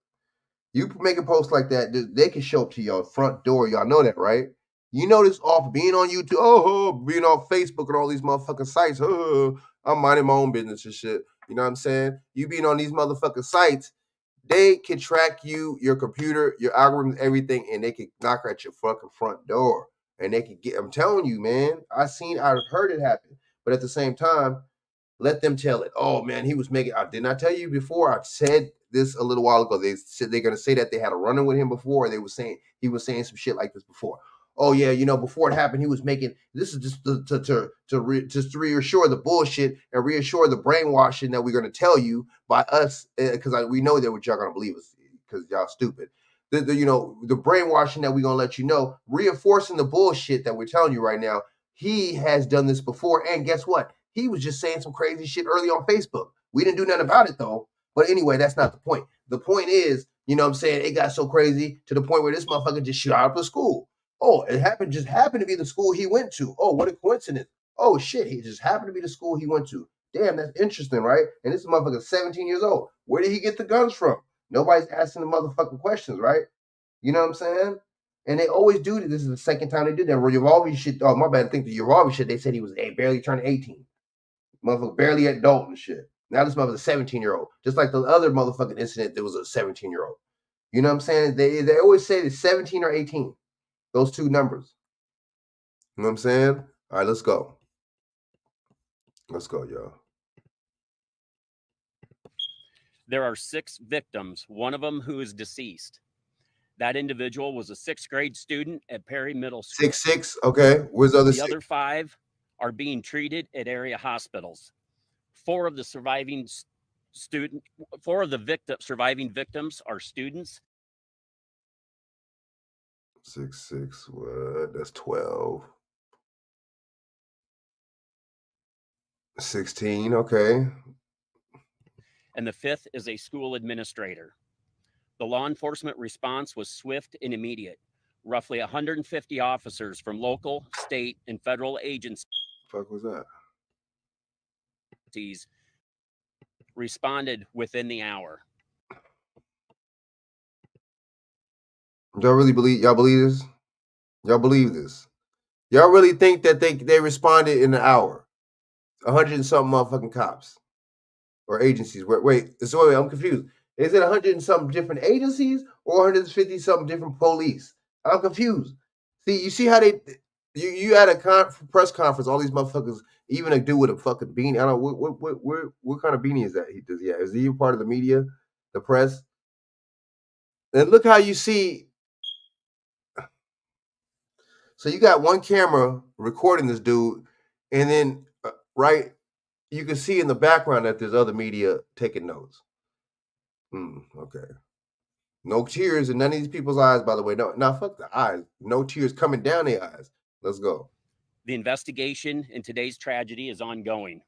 you make a post like that, they can show up to your front door. Y'all know that, right? You know this off being on YouTube, being on Facebook and all these motherfucking sites. I'm minding my own business and shit. You know what I'm saying? You being on these motherfucking sites, they can track you, your computer, your algorithms, everything, and they can knock at your fucking front door. And they can get, I'm telling you, man, I heard it happen. But at the same time, let them tell it. Oh man, he was making, didn't I tell you before? I said this a little while ago. They said they're gonna say that they had a run-in with him before, or they were saying he was saying some shit like this before. Oh yeah, before it happened, he was making, this is just to reassure the bullshit and reassure the brainwashing that we're gonna tell you by us, because we know that what y'all gonna believe us because y'all stupid. The brainwashing that we're gonna let you know, reinforcing the bullshit that we're telling you right now. He has done this before, and guess what? He was just saying some crazy shit early on Facebook. We didn't do nothing about it though. But anyway, that's not the point. The point is, what I'm saying, it got so crazy to the point where this motherfucker just shot up the school. Oh, just happened to be the school he went to. Oh, what a coincidence. Oh shit, he just happened to be the school he went to. damn, that's interesting, right? And this motherfucker 17 years old. Where did he get the guns from? Nobody's asking the motherfucking questions, right? You know what I'm saying? And they always do this. This is the second time they did that. Uvalde shit. Oh, my bad. I think the Uvalde shit, they said he was barely turned 18. Motherfucker barely adult and shit. Now this motherfucker's a 17-year-old. Just like the other motherfucking incident, there was a 17-year-old. You know what I'm saying? They always say it's 17 or 18. Those two numbers. You know what I'm saying? All right, let's go. Let's go, y'all. There are 6 victims, one of them who is deceased. That individual was a 6th grade student at Perry Middle School. 6'6", okay. Where's the other The 6? other 5 are being treated at area hospitals. 4 of the surviving surviving victims are students. 6'6", what? That's 12. 16, okay. And the 5th is a school administrator. The law enforcement response was swift and immediate. Roughly 150 officers from local, state, and federal agencies Fuck was that? responded within the hour. Y'all really believe this? Y'all believe this? Y'all really think that they responded in an hour? 100 and something motherfucking cops or agencies. Wait, I'm confused. Is it 100 and something different agencies or 150 something different police? I'm confused. See, you see how you had a press conference, all these motherfuckers, even a dude with a fucking beanie. I don't know what kind of beanie is that does he have? Is he part of the media, the press? And look how you see. So you got one camera recording this dude, and then right, you can see in the background that there's other media taking notes. Okay. No tears in none of these people's eyes, by the way. No, fuck the eyes. No tears coming down their eyes. Let's go. The investigation in today's tragedy is ongoing.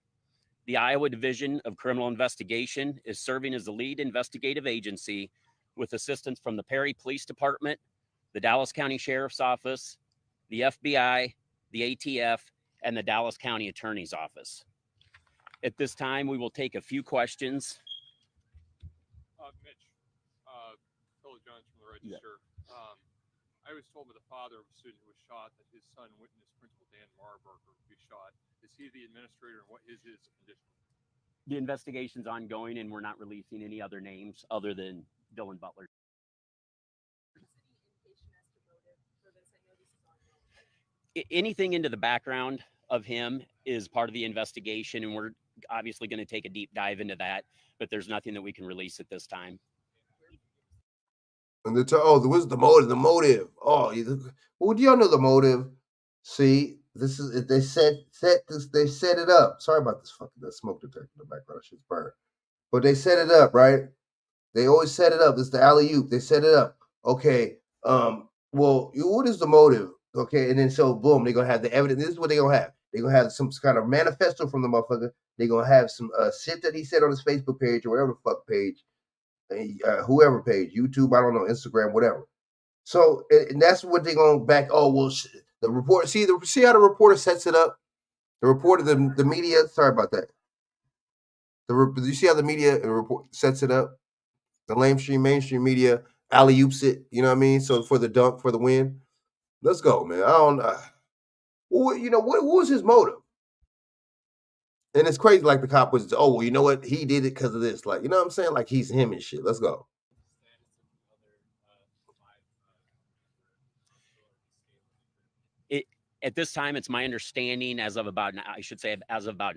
The Iowa Division of Criminal Investigation is serving as the lead investigative agency with assistance from the Perry Police Department, the Dallas County Sheriff's Office, the FBI, the ATF, and the Dallas County Attorney's Office. At this time, we will take a few questions. Mitch, Phil Jones from the Register. Yeah. I was told by the father of a student who was shot that his son witnessed Principal Dan Marburger be shot. Is he the administrator, and what is his condition? The investigation's ongoing, and we're not releasing any other names other than Dylan Butler. Anything into the background of him is part of the investigation, and we're obviously going to take a deep dive into that, but there's nothing that we can release at this time. And what's the motive? The motive. Oh, well, do y'all know the motive? See, this is they set this. They set it up. Sorry about this fucking that smoke detector in the background. Shit's burned. But they set it up, right? They always set it up. It's the alley-oop. They set it up. Okay. Well, what is the motive? Okay, and then so boom, they're gonna have the evidence. This is what they're gonna have. They're gonna have some kind of manifesto from the motherfucker. They're gonna have some shit that he said on his Facebook page or whatever the fuck page. Whoever page, YouTube, I don't know, Instagram, whatever. So, and that's what they're going back. Oh, well, the report. See how the reporter sets it up. The reporter, the media. Sorry about that. You see how the media report sets it up. The mainstream media alley oops it. You know what I mean? So for the dunk, for the win. Let's go, man. I don't. Well, what was his motive? And it's crazy, like the cop was, oh, well, you know what? He did it because of this. Like, you know what I'm saying? Like he's him and shit. Let's go. At this time, it's my understanding as of about an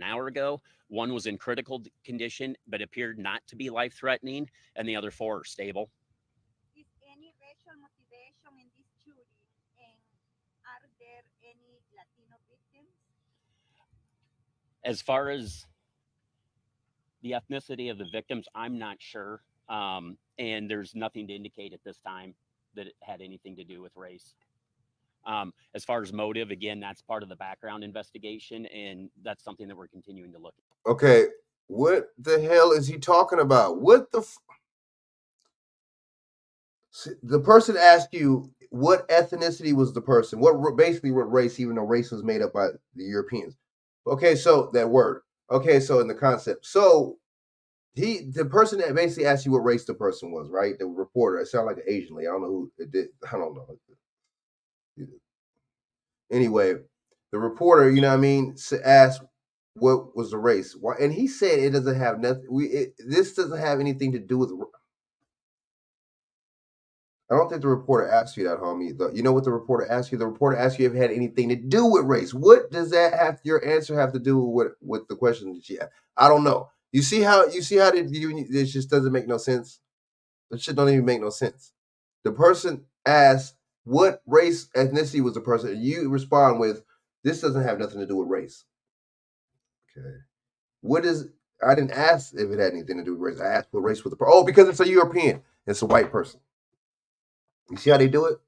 hour ago, one was in critical condition, but appeared not to be life-threatening, and the other 4 are stable. Is any racial motivation in this shooting? And are there any Latino victims? As far as the ethnicity of the victims, I'm not sure. And there's nothing to indicate at this time that it had anything to do with race. As far as motive, again, that's part of the background investigation, and that's something that we're continuing to look at. Okay, what the hell is he talking about? What the person asked you what ethnicity was the person, what race, even though race was made up by the Europeans. Okay, so that word. Okay, so in the concept, so the person that basically asked you what race the person was, right? The reporter. It sounded like an Asian lady. I don't know who it did. I don't know. Anyway, the reporter, you know what I mean, asked what was the race. Why, and he said it doesn't have nothing. This doesn't have anything to do with. I don't think the reporter asked you that, homie. You know what the reporter asked you? The reporter asked you if it had anything to do with race. What does that have? Your answer have to do with the question that she asked? I don't know. You see how this just doesn't make no sense. That shit don't even make no sense. The person asked what race, ethnicity was the person, and you respond with, "This doesn't have nothing to do with race." Okay. What is? I didn't ask if it had anything to do with race. I asked what race was the person. Oh, because it's a European. It's a white person. You see how they do it?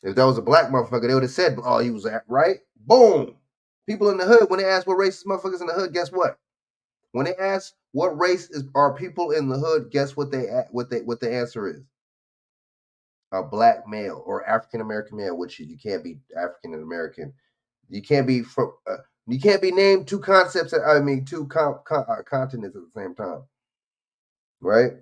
If that was a black motherfucker, they would have said, "Oh, he was that right." Boom. People in the hood, when they ask what race motherfuckers in the hood, guess what? When they ask what race are people in the hood, guess what the answer is? A black male or African American male, which you can't be African American. You can't be from. You can't be named two concepts. I mean, two continents at the same time, right?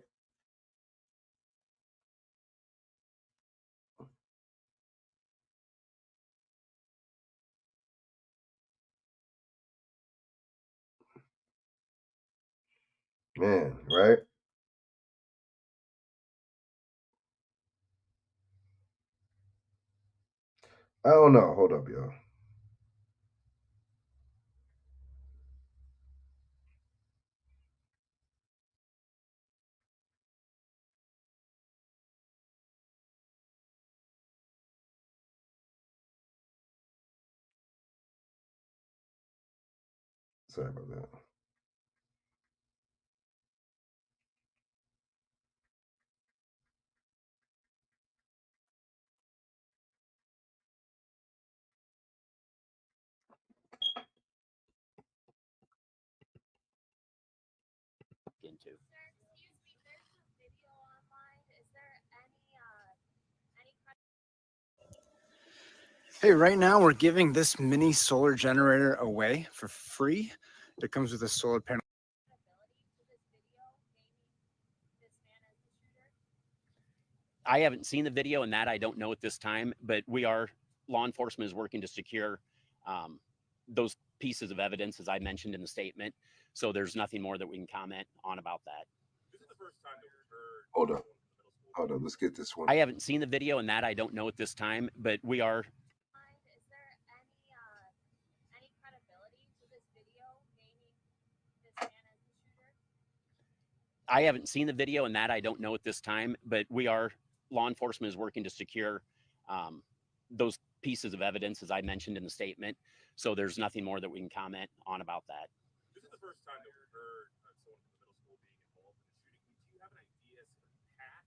Man, right? I don't know. Hold up, y'all. Sorry about that. Into. Hey, right now we're giving this mini solar generator away for free. It comes with a solar panel. I haven't seen the video, and that I don't know at this time, but law enforcement is working to secure those pieces of evidence, as I mentioned in the statement. So there's nothing more that we can comment on about that. Hold up. Hold up. Let's get this one. I haven't seen the video, and that I don't know at this time, but we are. I haven't seen the video, and that I don't know at this time, but law enforcement is working to secure those pieces of evidence, as I mentioned in the statement. So there's nothing more that we can comment on about that. This is the first time that we've heard someone from the middle school being involved in the shooting. Do you have an idea as to the path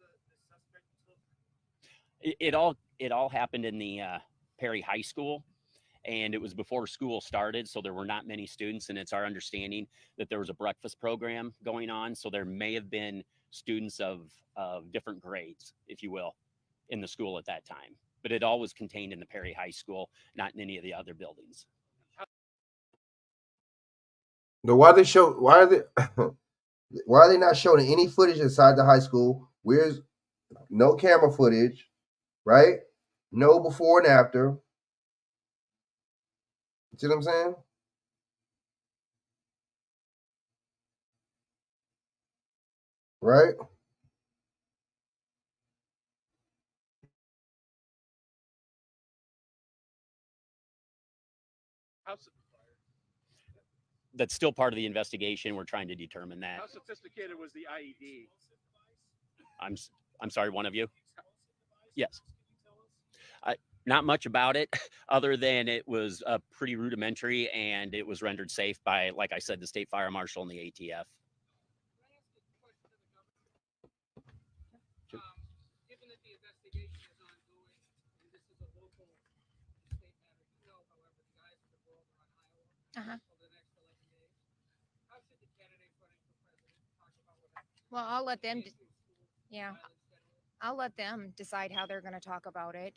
this suspect took? It all happened in the Perry High School, and it was before school started, so there were not many students. And it's our understanding that there was a breakfast program going on, so there may have been students of different grades, if you will, in the school at that time. But it all was contained in the Perry High School, not in any of the other buildings. No, why they show? Why are they? Why are they not showing any footage inside the high school? Where's no camera footage, right? No before and after. You see what I'm saying? Right? That's still part of the investigation. We're trying to determine that. How sophisticated was the IED? I'm sorry, one of you? Yes. Not much about it, other than it was pretty rudimentary, and it was rendered safe by, like I said, the state fire marshal and the ATF. Given that the investigation is ongoing, and this is a local state matter, you know, however, the guys in the world are on Iowa over the next 11 days. How should the candidates running for president talk about what happened? Well, I'll let them. Yeah. I'll let them decide how they're going to talk about it.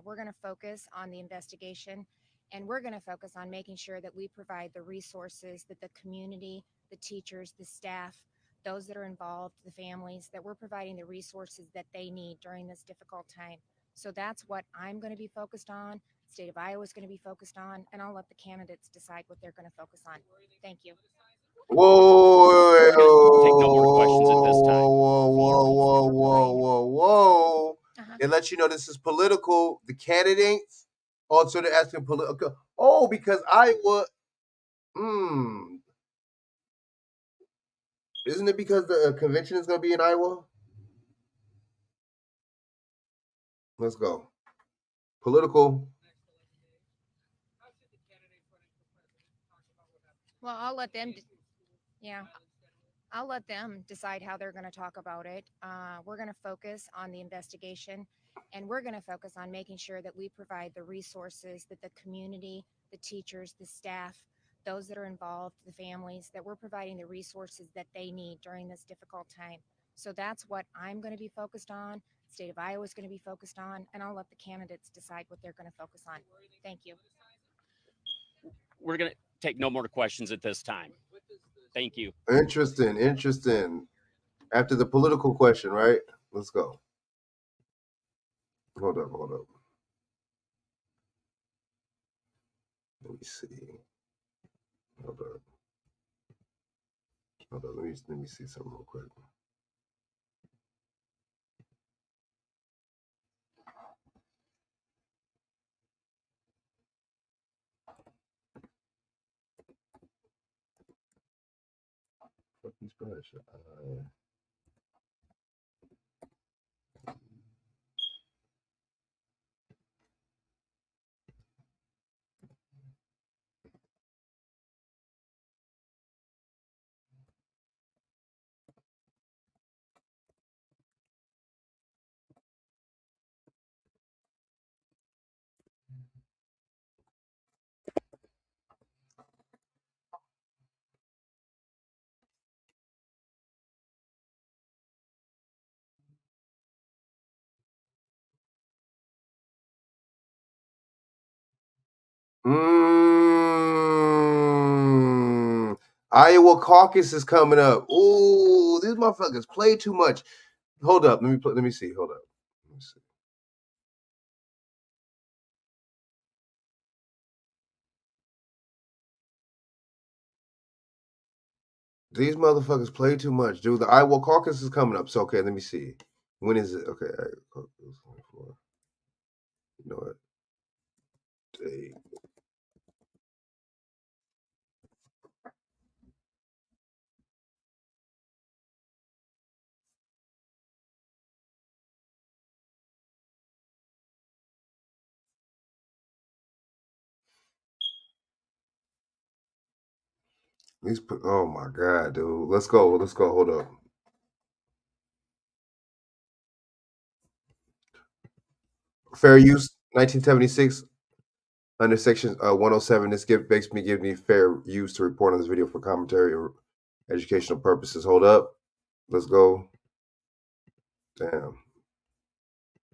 We're going to focus on the investigation And we're going to focus on making sure that we provide the resources that the community, the teachers, the staff, those that are involved, the families, that we're providing the resources that they need during this difficult time. So that's what I'm going to be focused on. The state of Iowa is going to be focused on, and I'll let the candidates decide what they're going to focus on. Thank you. Whoa, We're going to take no more questions at this time. whoa. It lets you know this is political. The candidates also they're asking political. Oh, because Iowa. Isn't it because the convention is going to be in Iowa? Let's go. Political. Well, I'll let them. Yeah. I'll let them decide how they're going to talk about it. We're going to focus on the investigation, and we're going to focus on making sure that we provide the resources that the community, the teachers, the staff, those that are involved, the families, that we're providing the resources that they need during this difficult time. So that's what I'm going to be focused on. The state of Iowa is going to be focused on, and I'll let the candidates decide what they're going to focus on. Thank you. We're going to take no more questions at this time. Thank you. Interesting. After the political question, right? Let's go. Hold up. Let me see. Hold up. Let me see something real quick. Fucking splash. Iowa caucus is coming up. Ooh, these motherfuckers play too much. Hold up. Let me see. Hold up. Let me see. These motherfuckers play too much, dude. The Iowa caucus is coming up. So okay, let me see. When is it? Okay. You know what? Date. Oh my god, dude. Let's go. Hold up. Fair use 1976 under section 107. This makes me give me fair use to report on this video for commentary or educational purposes. Hold up. Let's go. Damn.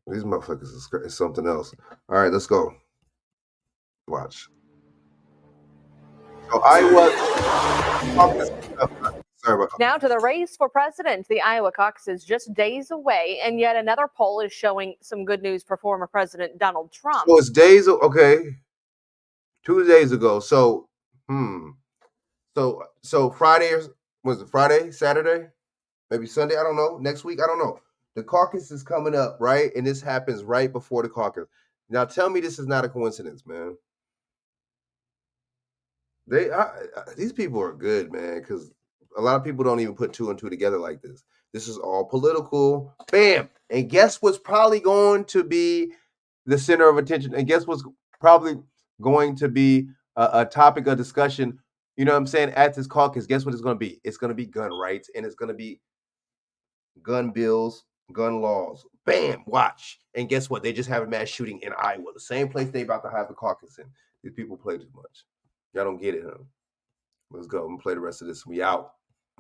These motherfuckers is something else. All right, let's go. Watch. So Now to the race for president. The Iowa caucus is just days away, and yet another poll is showing some good news for former President Donald Trump. So it's days. Okay. 2 days ago. So, So Friday, was it Friday, Saturday, maybe Sunday? I don't know. Next week, I don't know. The caucus is coming up, right? And this happens right before the caucus. Now, tell me this is not a coincidence, man. These people are good, man, because a lot of people don't even put two and two together like this. This is all political. Bam. And guess what's probably going to be the center of attention? And guess what's probably going to be a topic of discussion, you know what I'm saying, at this caucus? Guess what it's going to be? It's going to be gun rights, and it's going to be gun bills, gun laws. Bam, watch. And guess what? They just have a mass shooting in Iowa, the same place they about to have the caucus in. These people play too much. Y'all don't get it, huh? Let's go. I'm going to play the rest of this. We out.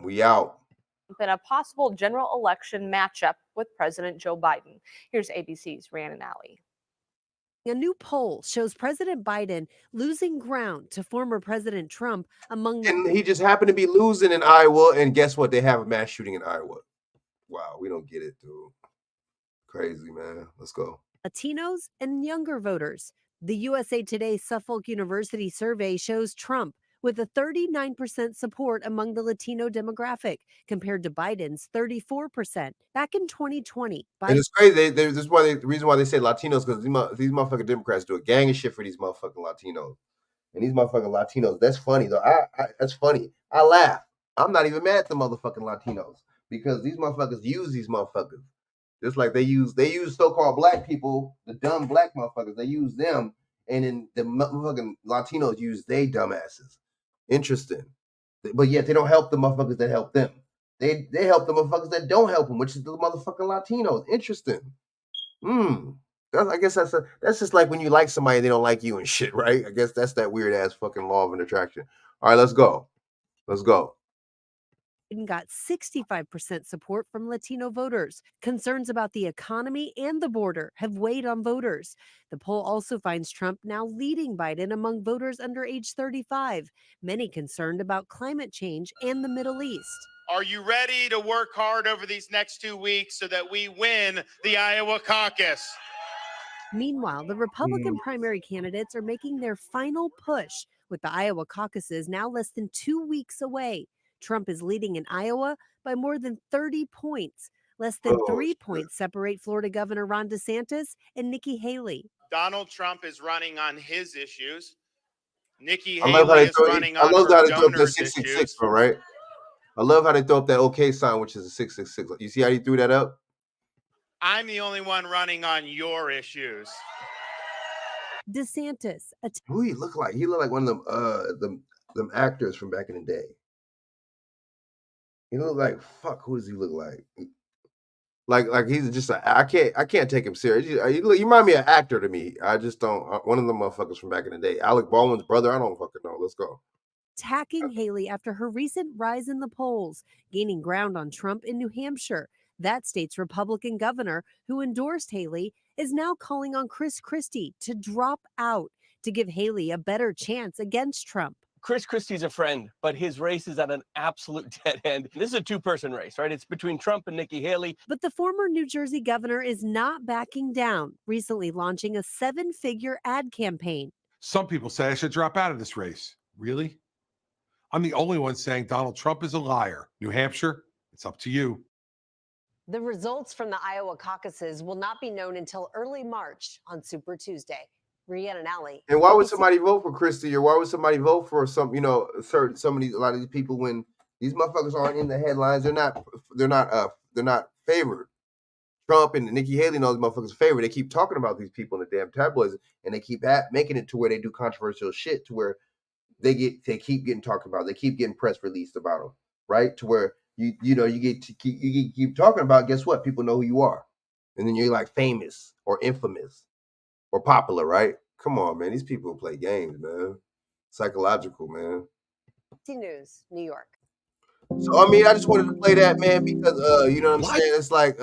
In a possible general election matchup with President Joe Biden. Here's ABC's Rhiannon Alley. A new poll shows President Biden losing ground to former President Trump among And he just happened to be losing in Iowa, and guess what? They have a mass shooting in Iowa. Wow, we don't get it, dude. Crazy, man. Let's go. Latinos and younger voters. The USA Today Suffolk University survey shows Trump with a 39% support among the Latino demographic, compared to Biden's 34%. Back in 2020, And Biden it's crazy. This is why the reason why they say Latinos, because these motherfucking Democrats do a gang of shit for these motherfucking Latinos. And these motherfucking Latinos, that's funny though. That's funny. I laugh. I'm not even mad at the motherfucking Latinos because these motherfuckers use these motherfuckers. Just like they use so-called black people, the dumb black motherfuckers. They use them, and then the motherfucking Latinos use they dumbasses. Interesting, but yet they don't help the motherfuckers that help them. They help the motherfuckers that don't help them, which is the motherfucking Latinos. Interesting. I guess that's just like when you like somebody, they don't like you and shit, right? I guess that's that weird ass fucking law of an attraction. All right, let's go. Let's go. got 65% support from Latino voters. Concerns about the economy and the border have weighed on voters. The poll also finds Trump now leading Biden among voters under age 35, many concerned about climate change and the Middle East. Are you ready to work hard over these next 2 weeks so that we win the Iowa caucus? Meanwhile, the Republican primary candidates are making their final push, with the Iowa caucuses now less than 2 weeks away. Trump is leading in Iowa by more than 30 points. Less than 3 points separate Florida Governor Ron DeSantis and Nikki Haley. Donald Trump is running on his issues. Nikki I love how Haley they is throw. running I on love her how they throw up that donors' 666, issues. bro. Right? I love how they throw up that OK sign, which is a 666. You see how he threw that up? I'm the only one running on your issues. DeSantis. Who he look like? He look like one of them actors from back in the day. He look like fuck. Who does he look like? Like he's just I can't take him serious. You remind me of an actor to me. I just don't. One of the motherfuckers from back in the day, Alec Baldwin's brother. I don't fucking know. Let's go. Attacking Haley after her recent rise in the polls, gaining ground on Trump in New Hampshire. That state's Republican governor, who endorsed Haley, is now calling on Chris Christie to drop out to give Haley a better chance against Trump. Chris Christie's a friend, but his race is at an absolute dead end. This is a two-person race, right? It's between Trump and Nikki Haley. But the former New Jersey governor is not backing down, recently launching a 7-figure ad campaign. Some people say I should drop out of this race. Really? I'm the only one saying Donald Trump is a liar. New Hampshire, it's up to you. The results from the Iowa caucuses will not be known until early March on Super Tuesday. Rhiannon Alley. And why would somebody vote for Christie, or why would somebody vote for some, a lot of these people when these motherfuckers aren't in the headlines? They're not favored. Trump and Nikki Haley know these motherfuckers favored. They keep talking about these people in the damn tabloids, and they keep making it to where they do controversial shit to where they keep getting talked about. They keep getting press released about them, right? To where you keep talking about. Guess what? People know who you are, and then you're like famous or infamous or popular, right? Come on, man. These people play games, man. Psychological, man. News, New York. So I mean, I just wanted to play that, man, because you know what I'm saying. It's like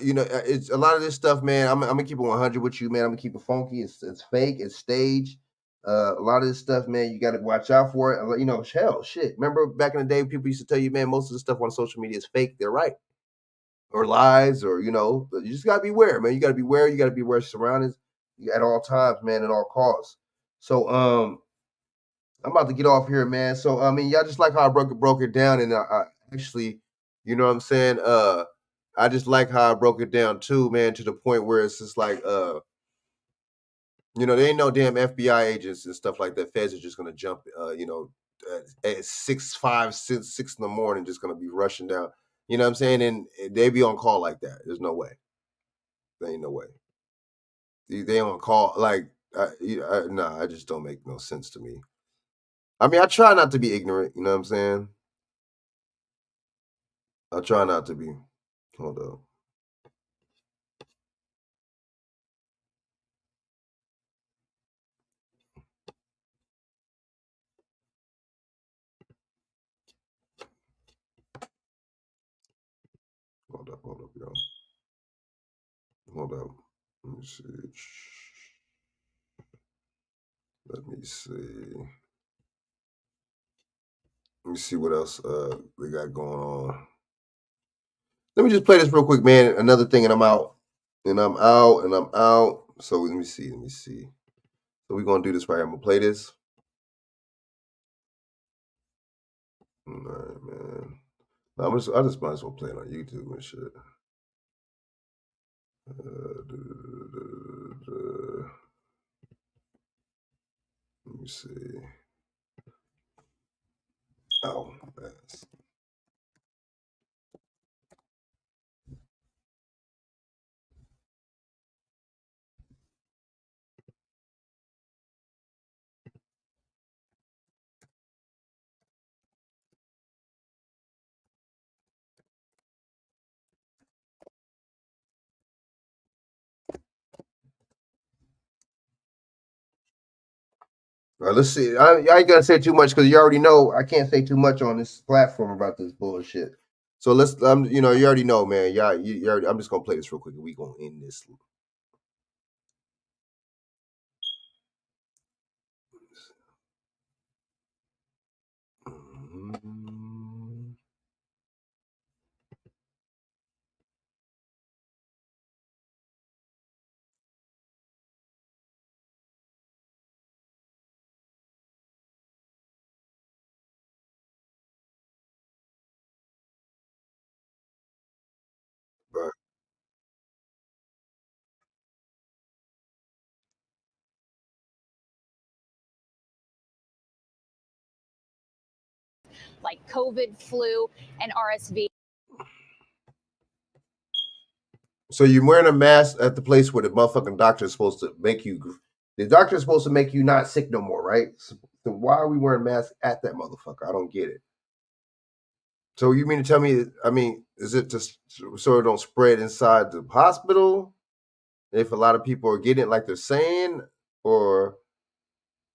it's a lot of this stuff, man. I'm gonna keep it 100 with you, man. I'm gonna keep it funky. It's fake. It's staged. A lot of this stuff, man, you got to watch out for it. Hell, shit. Remember back in the day, people used to tell you, man, most of the stuff on social media is fake. They're right. Or lies, or you just gotta beware, man. You gotta beware. You gotta be aware of surroundings at all times, man, at all costs. So, I'm about to get off here, man. So, I mean, y'all just like how I broke it down, and I actually, you know what I'm saying? I just like how I broke it down too, man, to the point where it's just like, there ain't no damn FBI agents and stuff like that. Feds are just gonna jump, at 6 in the morning, just gonna be rushing down. You know what I'm saying? And they be on call like that. There's no way. There ain't no way. They on call like, I just don't make no sense to me. I mean, I try not to be ignorant. You know what I'm saying? I try not to be. Hold up. Hold up, y'all. Hold up. Let me see. Let me see. Let me see what else they got going on. Let me just play this real quick, man. Another thing, and I'm out. And I'm out, and I'm out. So let me see. Let me see. So we're gonna do this right here. I'm gonna play this. All right, man. I just might as well play it on YouTube and shit. Let me see. Oh, that's. All right, let's see. I ain't gonna say too much because you already know I can't say too much on this platform about this bullshit. So let's, you already know, man. You already, I'm just gonna play this real quick and we gonna end this. Right. Like COVID, flu, and RSV. So you're wearing a mask at the place where the motherfucking doctor is supposed to make you. The doctor is supposed to make you not sick no more, right? So why are we wearing masks at that motherfucker? I don't get it. So you mean to tell me? I mean, is it just so it don't spread inside the hospital? If a lot of people are getting it, like they're saying, or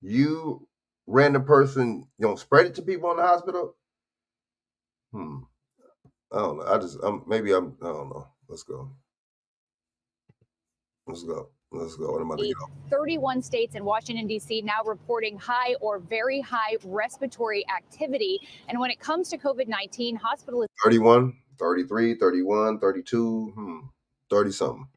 you random person, you don't spread it to people in the hospital? I don't know. I don't know. Let's go. Let's go. Let's go. What am I to get off? 31 states and Washington, D.C. now reporting high or very high respiratory activity. And when it comes to COVID-19, hospitalizations 31, 33, 31, 32, 30 something.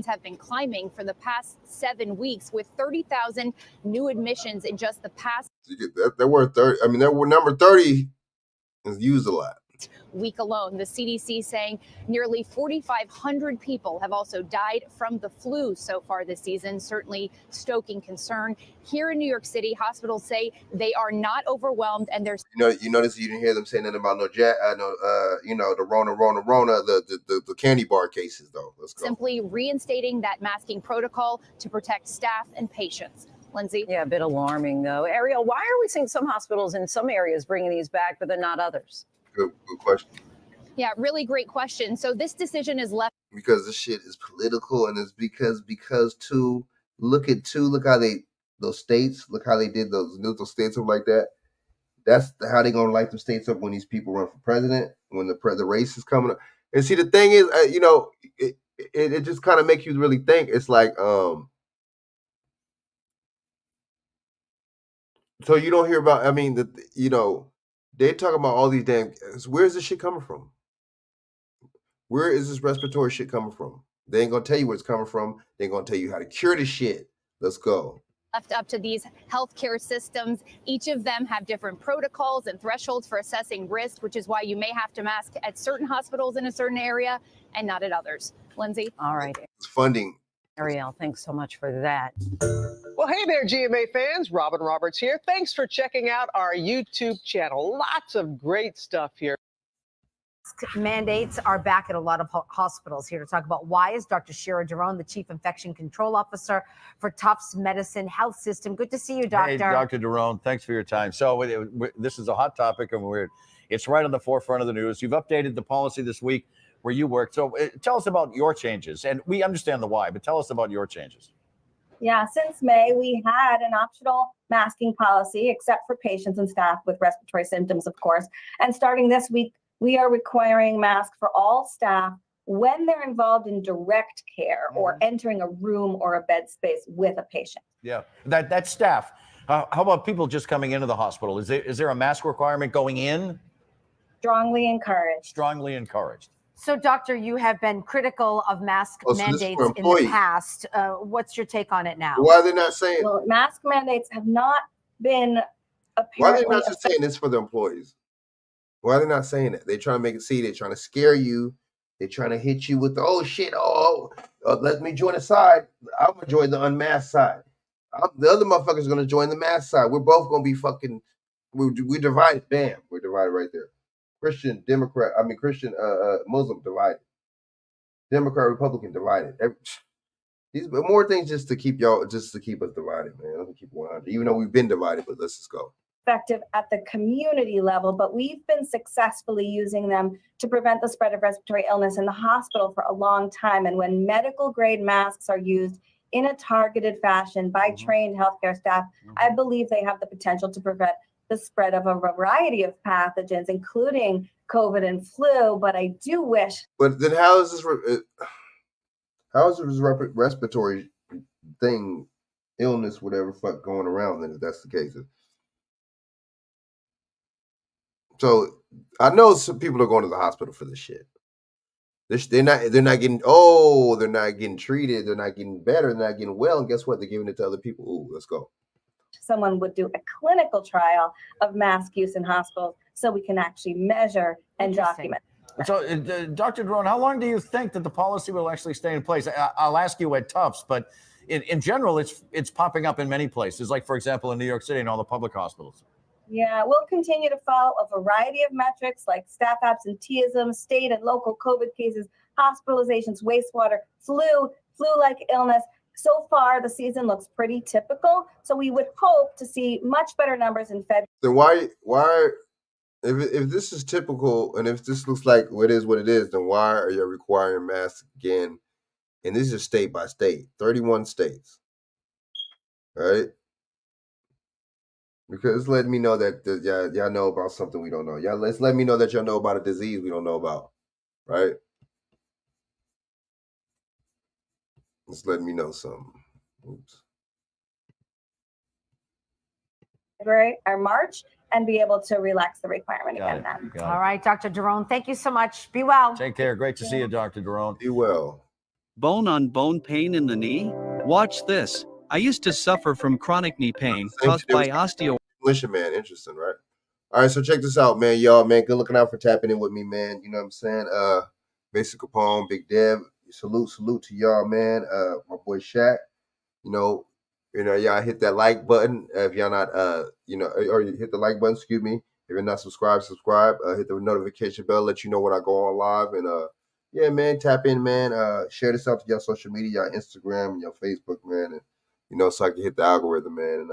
have been climbing for the past 7 weeks, with 30,000 new admissions in just the past You get that word 30. I mean, that word number 30 is used a lot. week alone. The CDC saying nearly 4,500 people have also died from the flu so far this season, certainly stoking concern. Here in New York City, hospitals say they are not overwhelmed, and there's You notice you didn't hear them say nothing about the Rona, the candy bar cases though. Let's go. simply reinstating that masking protocol to protect staff and patients. Lindsay? Yeah, a bit alarming though. Ariel, why are we seeing some hospitals in some areas bringing these back, but then not others? Good question. Yeah, really great question. So this decision is left Because this shit is political, and it's because look how those states, look how they did those neutral states up like that. That's how they gonna light them states up when these people run for president, when the race is coming up. And see, the thing is, it just kind of makes you really think. It's like, so you don't hear about. I mean, they talk about all these damn. Where's this shit coming from? Where is this respiratory shit coming from? They ain't gonna tell you where it's coming from. They ain't gonna tell you how to cure this shit. Let's go. left up to these healthcare systems. Each of them have different protocols and thresholds for assessing risk, which is why you may have to mask at certain hospitals in a certain area and not at others. Lindsay? All right. It's funding. Ariel, thanks so much for that. Well, hey there, GMA fans. Robin Roberts here. Thanks for checking out our YouTube channel. Lots of great stuff here. Mandates are back at a lot of hospitals. Here to talk about why is Dr. Shira Daron, the Chief Infection Control Officer for Tufts Medicine Health System. Good to see you, Doctor. Hey, Dr. Daron, thanks for your time. So this is a hot topic, and it's right on the forefront of the news. You've updated the policy this week where you work. So tell us about your changes, and we understand the why, but tell us about your changes. Yeah, since May, we had an optional masking policy, except for patients and staff with respiratory symptoms, of course. And starting this week, we are requiring masks for all staff when they're involved in direct care or entering a room or a bed space with a patient. Yeah, that staff. How about people just coming into the hospital? Is there a mask requirement going in? Strongly encouraged. Strongly encouraged. So, doctor, you have been critical of mask Oh, so this is mandates for in the employees. past. What's your take on it now? Why are they not saying? Well, mask mandates have not been Why are apparently they not just saying this for the employees? Why are they not saying it? They're trying to make it see. They're trying to scare you. They're trying to hit you with the shit. Let me join the side. I'm gonna join the unmasked side. The other motherfucker's gonna join the masked side. We're both gonna be fucking. We divided. Bam. We're divided right there. Christian, Democrat. Christian, Muslim divided. Democrat, Republican divided. These more things just to keep us divided, man. Let's keep 100. Even though we've been divided, but let's just go. effective at the community level, but we've been successfully using them to prevent the spread of respiratory illness in the hospital for a long time. And when medical grade masks are used in a targeted fashion by trained healthcare staff, I believe they have the potential to prevent the spread of a variety of pathogens, including COVID and flu. But I do wish. But then how is this respiratory thing, illness, whatever fuck going around then if that's the case? So I know some people are going to the hospital for this shit. They're not getting treated, they're not getting better, they're not getting well, and guess what? They're giving it to other people. Ooh, let's go. Someone would do a clinical trial of mask use in hospitals so we can actually measure and document. So, Dr. Drone, how long do you think that the policy will actually stay in place? I'll ask you at Tufts, but in general, it's popping up in many places, like, for example, in New York City and all the public hospitals. Yeah, we'll continue to follow a variety of metrics like staff absenteeism, state and local COVID cases, hospitalizations, wastewater, flu-like illness. So far, the season looks pretty typical. So we would hope to see much better numbers in February. Then why if this is typical and if this looks like what it is, then why are you requiring masks again? And this is state by state, 31 states, right? Because it's letting me know that y'all know about something we don't know. Let's let me know that y'all know about a disease we don't know about, right? It's letting me know something. Oops. February or March and be able to relax the requirement again then. All right, Dr. Daron, thank you so much. Be well. Take care. Great to see you, Dr. Daron. Be well. Bone-on-bone pain in the knee? Watch this. I used to suffer from chronic knee pain caused by osteo. Militia man, interesting, right? All right, so check this out, man. Y'all, man, good looking out for tapping in with me, man. You know what I'm saying? Basic Capone, Big Dev. Salute to y'all, man. My boy Shaq. You know, y'all hit that like button. If y'all not, or you hit the like button, excuse me. If you're not subscribed, subscribe. Hit the notification bell, let you know when I go on live. And yeah, man, tap in, man. Share this out to your social media, your Instagram, and your Facebook, man. And so I can hit the algorithm, man. And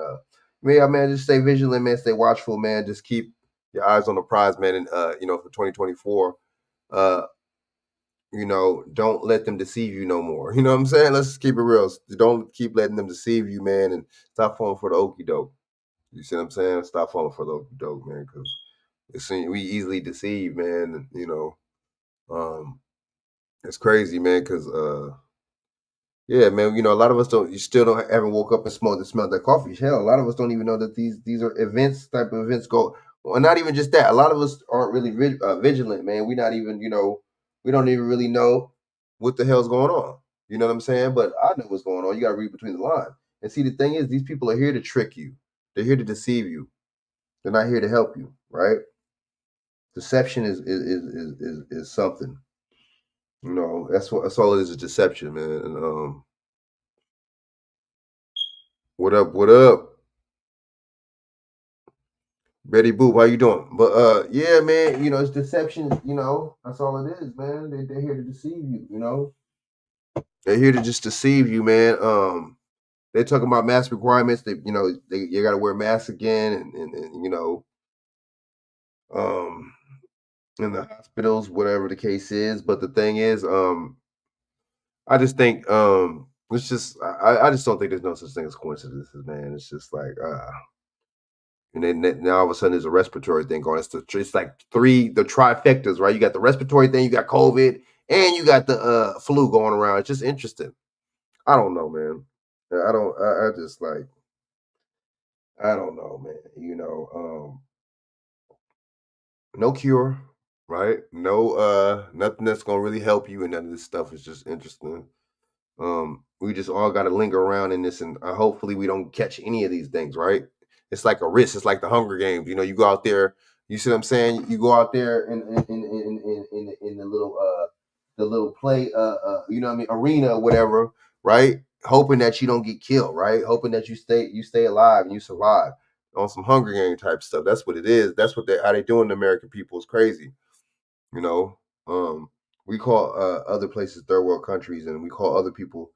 man, just stay vigilant, man. Stay watchful, man. Just keep your eyes on the prize, man. And for 2024, don't let them deceive you no more. You know what I'm saying? Let's just keep it real. Don't keep letting them deceive you, man, and stop falling for the okie doke. You see what I'm saying? Stop falling for the okie doke, man, because we easily deceive, man. And, it's crazy, man, because yeah, man, a lot of us haven't woke up and smelled that coffee. Hell, a lot of us don't even know that these are type of events go. Well, not even just that. A lot of us aren't really vigilant, man. We're not even, we don't even really know what the hell's going on. You know what I'm saying? But I know what's going on. You got to read between the lines. And see, the thing is, these people are here to trick you. They're here to deceive you. They're not here to help you, right? Deception is something. That's all it is deception, man. And what up? Betty Boop, how you doing? But yeah, man, it's deception, that's all it is, man. They're here to deceive you, They're here to just deceive you, man. They're talking about mask requirements. You gotta wear masks again and in the hospitals, whatever the case is. But the thing is, I just think it's just I just don't think there's no such thing as coincidences, man. It's just like and then now all of a sudden there's a respiratory thing going. It's like the trifectas, right? You got the respiratory thing, you got COVID, and you got the flu going around. It's just interesting. I don't know, man. I don't. I just like. I don't know, man. No cure, right? No, nothing that's gonna really help you, and none of this stuff is just interesting. We just all got to linger around in this, and hopefully we don't catch any of these things, right? It's like a risk. It's like the Hunger Games. You go out there. You see what I'm saying? You go out there in the little play what I mean, arena or whatever, right? Hoping that you don't get killed, right? Hoping that you stay alive and you survive on some Hunger Game type stuff. That's what it is. That's what how they doing the American people is crazy. You know, we call other places third world countries, and we call other people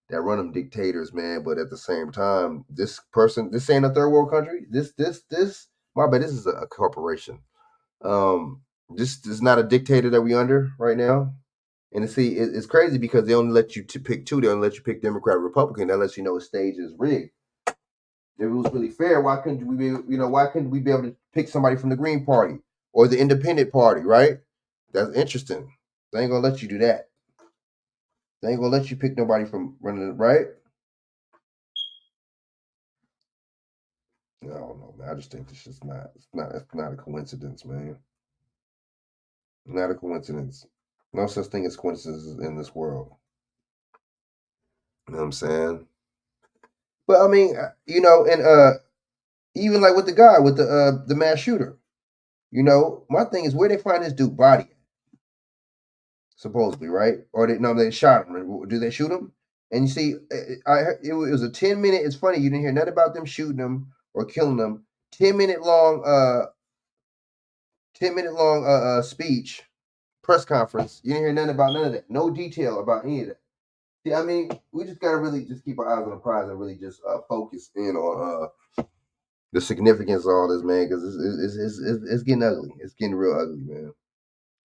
that run them dictators, man. But at the same time, this ain't a third world country. My bad. This is a corporation. This is not a dictator that we under right now. And see, it's crazy because they only let you pick two. They only let you pick Democrat, Republican. That lets you know the stage is rigged. If it was really fair, why couldn't we be able to pick somebody from the Green Party or the Independent Party, right? That's interesting. They ain't gonna let you do that. They ain't gonna let you pick nobody from running it, right? I don't know, man. I just think it's just it's not a coincidence, man. Not a coincidence. No such thing as coincidences in this world. You know what I'm saying? But I mean, and even like with the guy with the mass shooter, my thing is where they find this dude body at, supposedly, right? Or they shot him. Do they shoot him? And you see, it was a 10-minute. It's funny you didn't hear nothing about them shooting him or killing him. 10-minute long, 10-minute long speech, press conference. You didn't hear nothing about none of that. No detail about any of that. See, I mean, we just gotta really just keep our eyes on the prize and really just focus in on the significance of all this, man, because it's getting ugly. It's getting real ugly, man.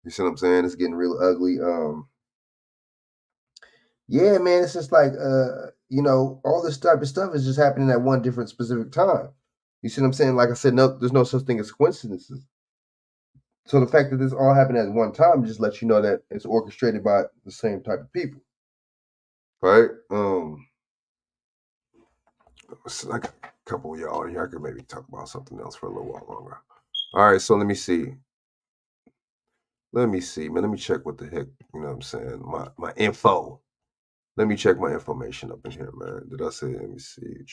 You see what I'm saying? It's getting real ugly. Yeah, man, it's just like all this type of stuff is just happening at one different specific time. You see what I'm saying? Like I said, no, there's no such thing as coincidences. So the fact that this all happened at one time just lets you know that it's orchestrated by the same type of people, right? So I got a couple of y'all here. I could maybe talk about something else for a little while longer. All right, so let me see. Let me see, man. Let me check what the heck, you know what I'm saying? My info. Let me check my information up in here, man. Did I say? Let me see.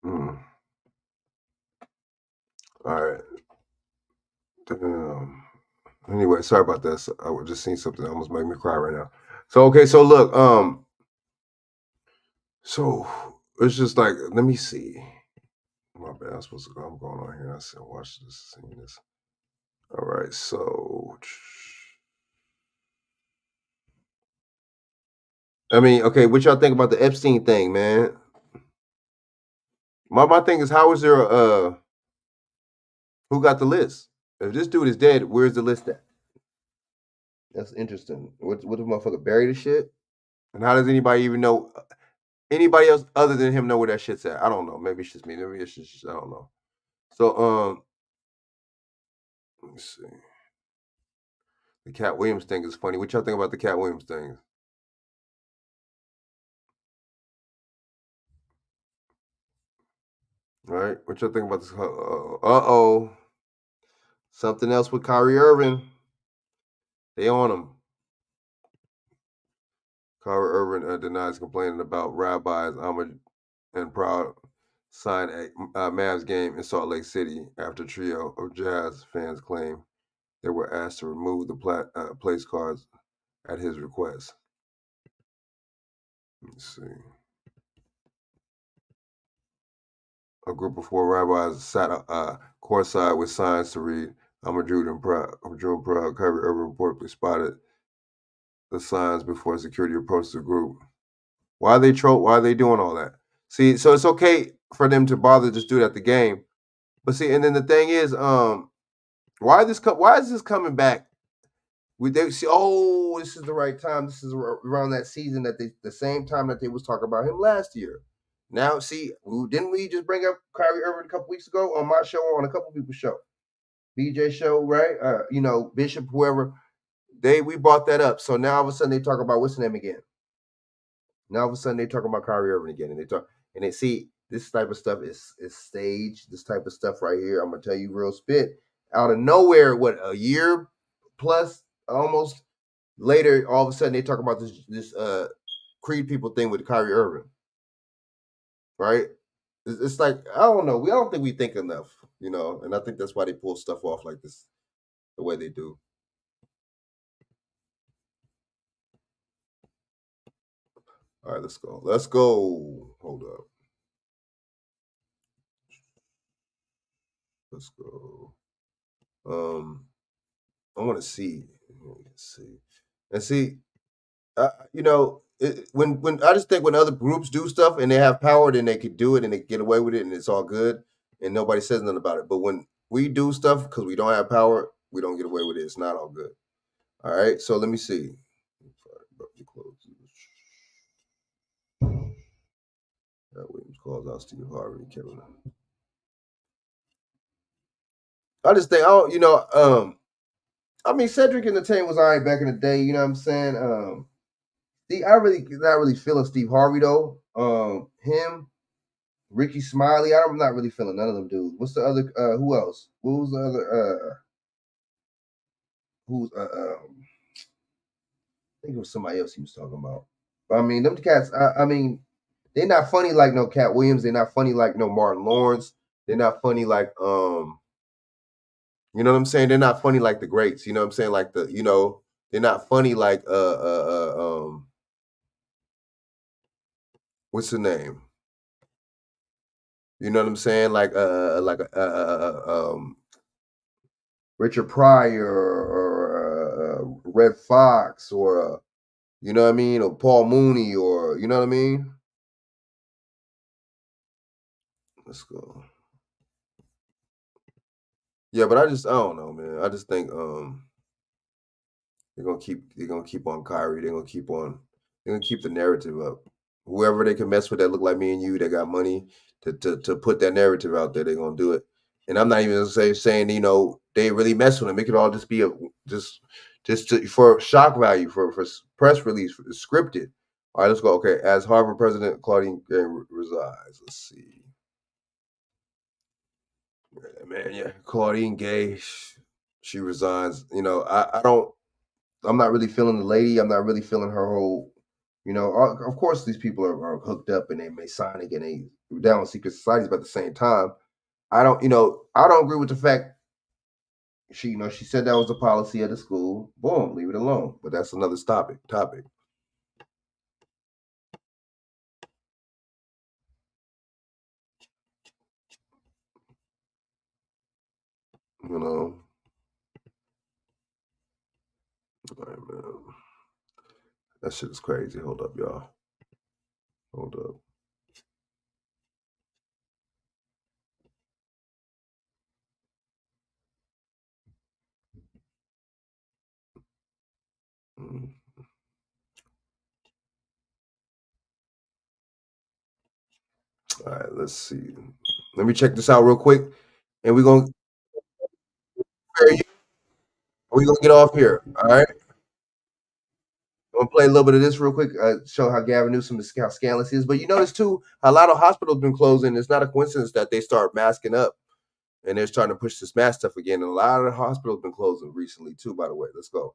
Hmm. All right. Anyway, sorry about this. I was just seeing something that almost made me cry right now. So okay, so look, so it's just like, let me see. My bad. I'm going on here and I said, watch this, seeing this. All right, so I mean, okay, what y'all think about the Epstein thing, man? My thing is, how is there who got the list? If this dude is dead, where's the list at? That's interesting. What the motherfucker buried the shit? And how does anybody even know? Anybody else other than him know where that shit's at? I don't know. Maybe it's just me. Maybe it's just I don't know. So let me see. The Cat Williams thing is funny. What y'all think about the Cat Williams thing? Right? What y'all think about this? Uh-oh. Something else with Kyrie Irving. They on him. Kyrie Irving denies complaining about rabbis Ahmed and Proud sign a Mavs game in Salt Lake City after a trio of Jazz fans claim they were asked to remove the place cards at his request. Let's see. A group of 4 rabbis sat courtside with signs to read, "I'm a Jew and proud. I'm a Jew and proud." Kyrie Irving reportedly spotted the signs before security approached the group. Why are they Why are they doing all that? See, so it's okay for them to bother just do it at the game, but see, and then the thing is, why is this coming back? They see, oh, this is the right time. This is around that season the same time that they was talking about him last year. Now, see, didn't we just bring up Kyrie Irving a couple weeks ago on my show, on a couple people's show, BJ show, right? Bishop, whoever. We brought that up. So now all of a sudden they talk about what's the name again. Now all of a sudden they talking about Kyrie Irving again, and they see this type of stuff is staged. This type of stuff right here, I'm gonna tell you real spit, out of nowhere. What, a year plus almost later, all of a sudden they talk about this Creed people thing with Kyrie Irving, right? It's like, I don't know. I don't think we think enough, and I think that's why they pull stuff off like this the way they do. All right, let's go. Let's go. Hold up. Let's go. I want to see. Let's see. And see, when I just think when other groups do stuff and they have power, then they could do it and they get away with it and it's all good and nobody says nothing about it. But when we do stuff because we don't have power, we don't get away with it. It's not all good. All right. So let me see. Williams calls out Steve Harvey, Kevin. I just think, I mean, Cedric Entertainment was all right back in the day. You know what I'm saying? I really not really feeling Steve Harvey though. Him, Ricky Smiley. I'm not really feeling none of them dudes. What's the other? Who else? Who's the other? Who's I think it was somebody else he was talking about. But I mean, them cats. I mean, they're not funny like no Cat Williams. They're not funny like no Martin Lawrence. They're not funny like you know what I'm saying? They're not funny like the greats. You know what I'm saying? Like they're not funny like what's the name? You know what I'm saying? Like Richard Pryor or Red Fox or you know what I mean, or Paul Mooney or you know what I mean. Let's go. Yeah, but I don't know, man. I just think they're gonna keep on Kyrie. They're gonna keep the narrative up. Whoever they can mess with that look like me and you, that got money to put that narrative out there, they're gonna do it. And I'm not even saying they really mess with him. It could all just be for shock value, for press release, for scripted. All right, let's go. Okay, as Harvard President Claudine Gay resigns. Let's see. Man, yeah, Claudine Gay, she resigns. I'm not really feeling the lady. I'm not really feeling her whole. Of course, these people are hooked up and they Masonic and they down with secret societies, but at the same time, I don't agree with the fact she said that was the policy of the school. Boom, leave it alone. But that's another topic. All right, man. That shit is crazy. Hold up, y'all. Hold up. All right, let's see. Let me check this out real quick, and we're gonna get off here. All right. I'm gonna play a little bit of this real quick, show how Gavin Newsom is how scandalous he is. But you notice too, a lot of hospitals been closing. It's not a coincidence that they start masking up and they're starting to push this mask stuff again. And a lot of the hospitals been closing recently too. By the way, let's go.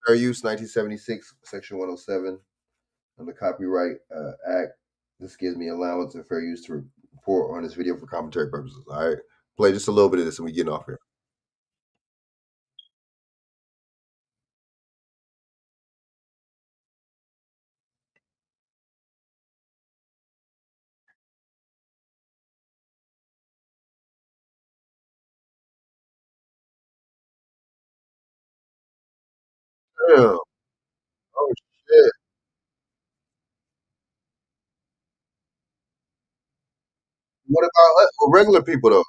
Fair use, 1976, Section 107 of the Copyright Act. This gives me allowance and fair use to report on this video for commentary purposes. All right, play just a little bit of this, and we getting off here. Damn. Oh shit. What about regular people though?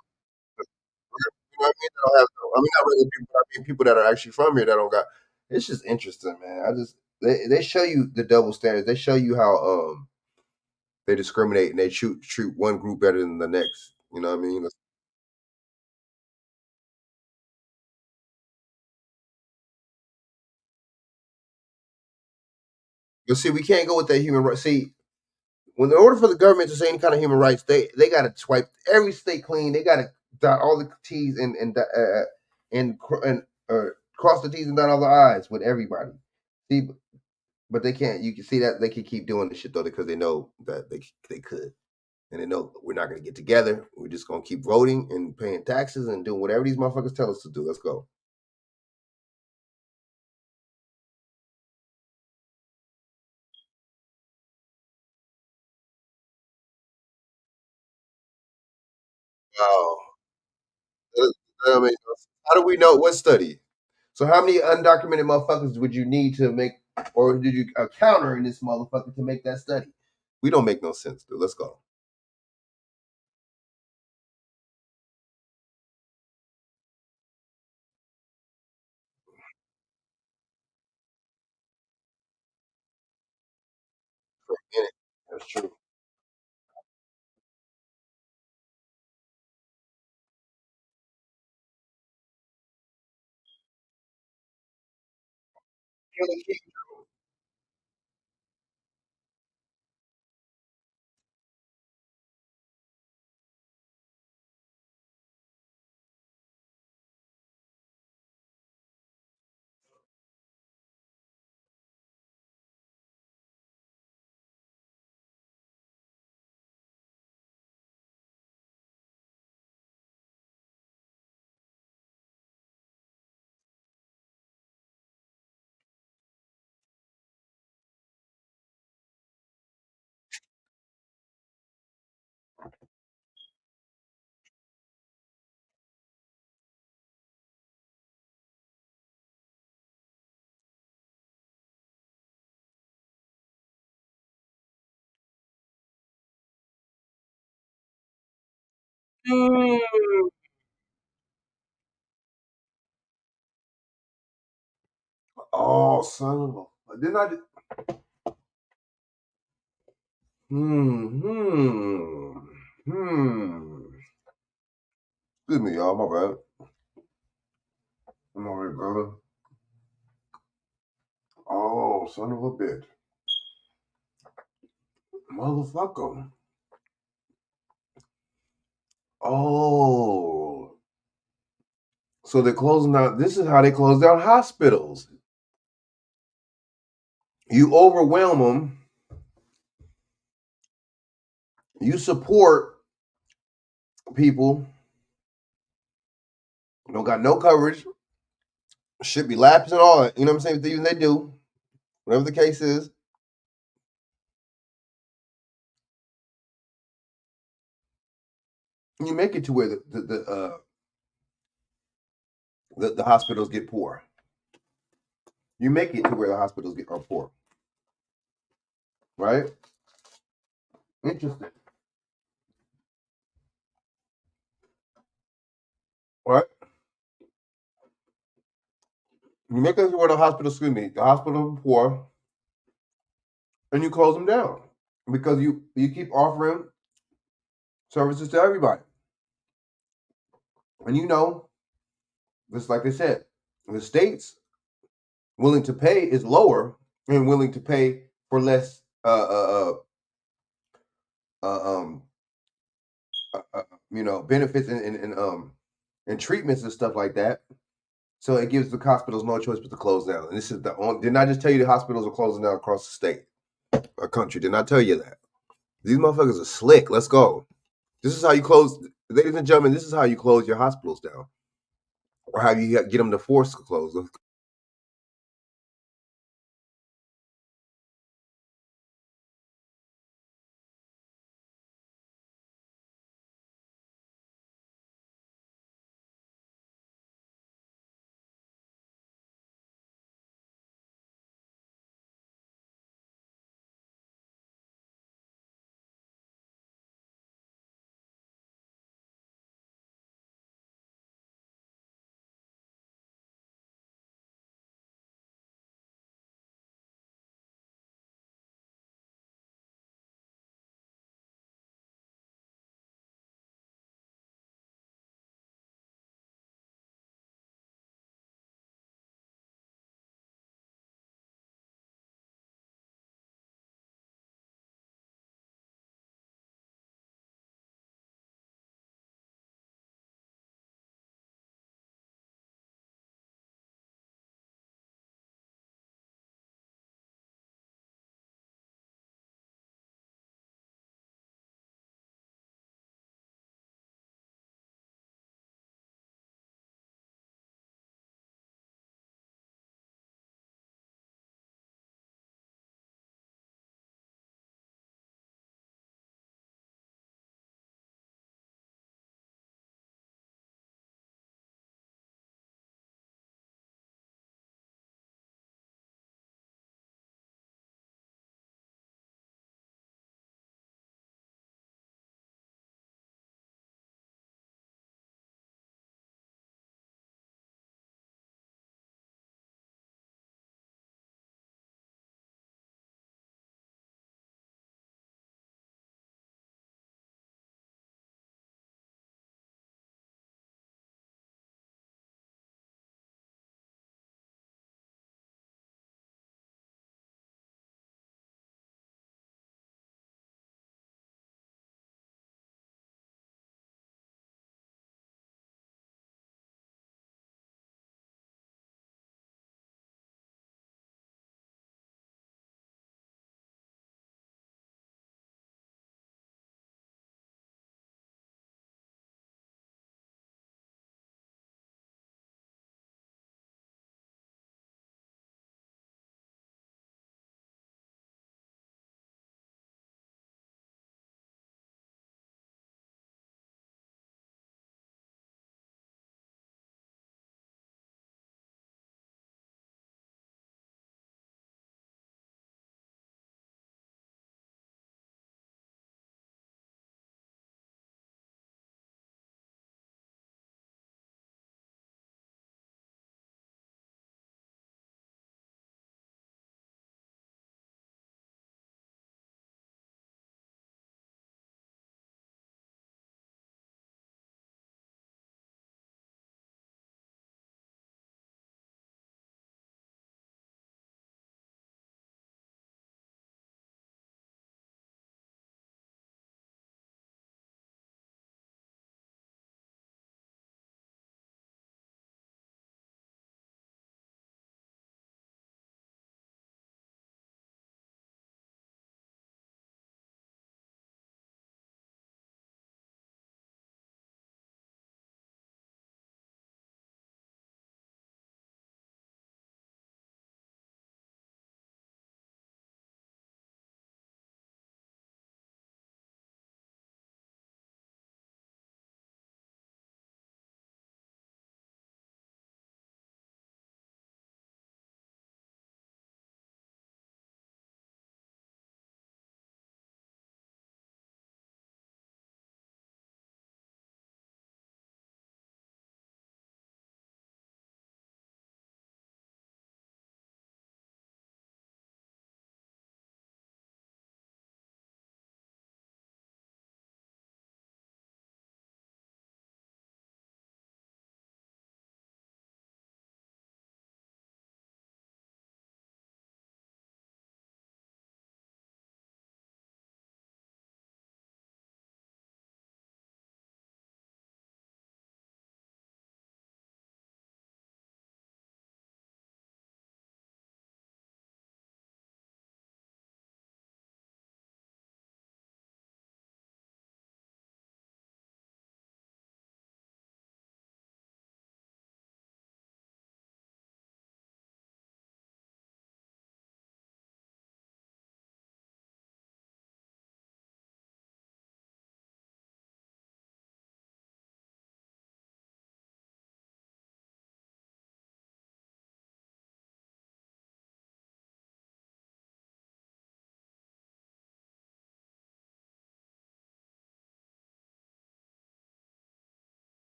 You know what I mean? That don't have I mean not regular people, but I mean people that are actually from here that don't got. It's just interesting, man. They show you the double standards. They show you how they discriminate and they treat one group better than the next. You know what I mean? But see, we can't go with that human right. See, when in order for the government to say any kind of human rights, they got to swipe every state clean. They got to dot all the T's and cross the T's and dot all the I's with everybody. See, but they can't. You can see that they can keep doing this shit though because they know that they could, and they know we're not going to get together. We're just going to keep voting and paying taxes and doing whatever these motherfuckers tell us to do. Let's go. Wow. That makes no sense. How do we know what study? So how many undocumented motherfuckers would you need to make, or did you counter in this motherfucker to make that study? We don't make no sense, dude. Let's go. For a minute. That's true. Killing King. Mm. Oh, son of a. Didn't I? Hmm. Excuse me, y'all. My bad. I'm already, brother. Oh, son of a bitch. Motherfucker. Oh. So they're closing down. This is how they close down hospitals. You overwhelm them. You support people who don't got no coverage. Should be lapse and all that. You know what I'm saying? Even they do. Whatever the case is. You make it to where the hospitals get poor. You make it to where the hospitals are poor. Right? Interesting. Right? You make it to where the hospitals, excuse me, the hospitals are poor, and you close them down because you keep offering services to everybody. And you know, just like I said, the states willing to pay is lower and willing to pay for less uh, um benefits and treatments and stuff like that. So it gives the hospitals no choice but to close down. And this is the only. Didn't I just tell you the hospitals are closing down across the state, a country? Didn't I tell you that? These motherfuckers are slick. Let's go. This is how you close, ladies and gentlemen. This is how you close your hospitals down, or how you get them to force to close.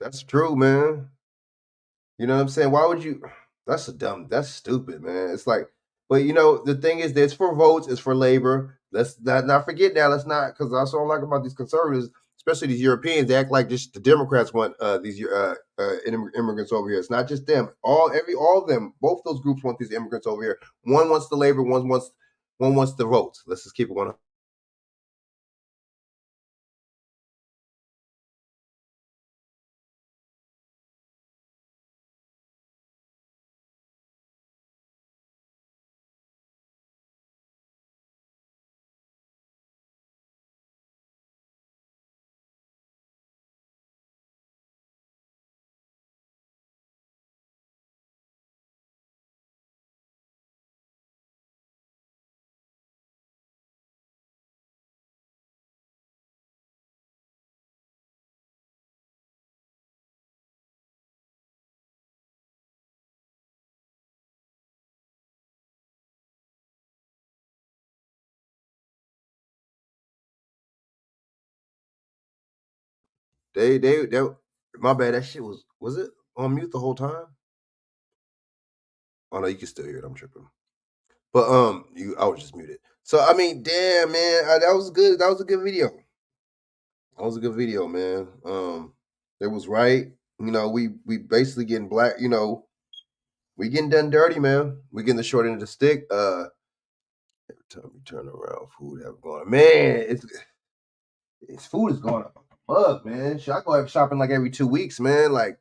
That's true, man. You know what I'm saying? Why would you? That's stupid, man. It's like, but the thing is, that it's for votes, it's for labor. Let's not forget that. Let's not, because that's what I don't like about these conservatives, especially these Europeans. They act like just the Democrats want these immigrants over here. It's not just them. All of them, both those groups want these immigrants over here. One wants the labor, one wants the votes. Let's just keep it going. They my bad. That shit was it on mute the whole time? Oh no, you can still hear it. I'm tripping. But I was just muted. So I mean, damn man, that was good. That was a good video. That was a good video, man. It was right. We basically getting black. We getting done dirty, man. We getting the short end of the stick. Every time we turn around, food have gone. Man, it's food is going up a bug, man. Should I go have shopping like every 2 weeks, man? Like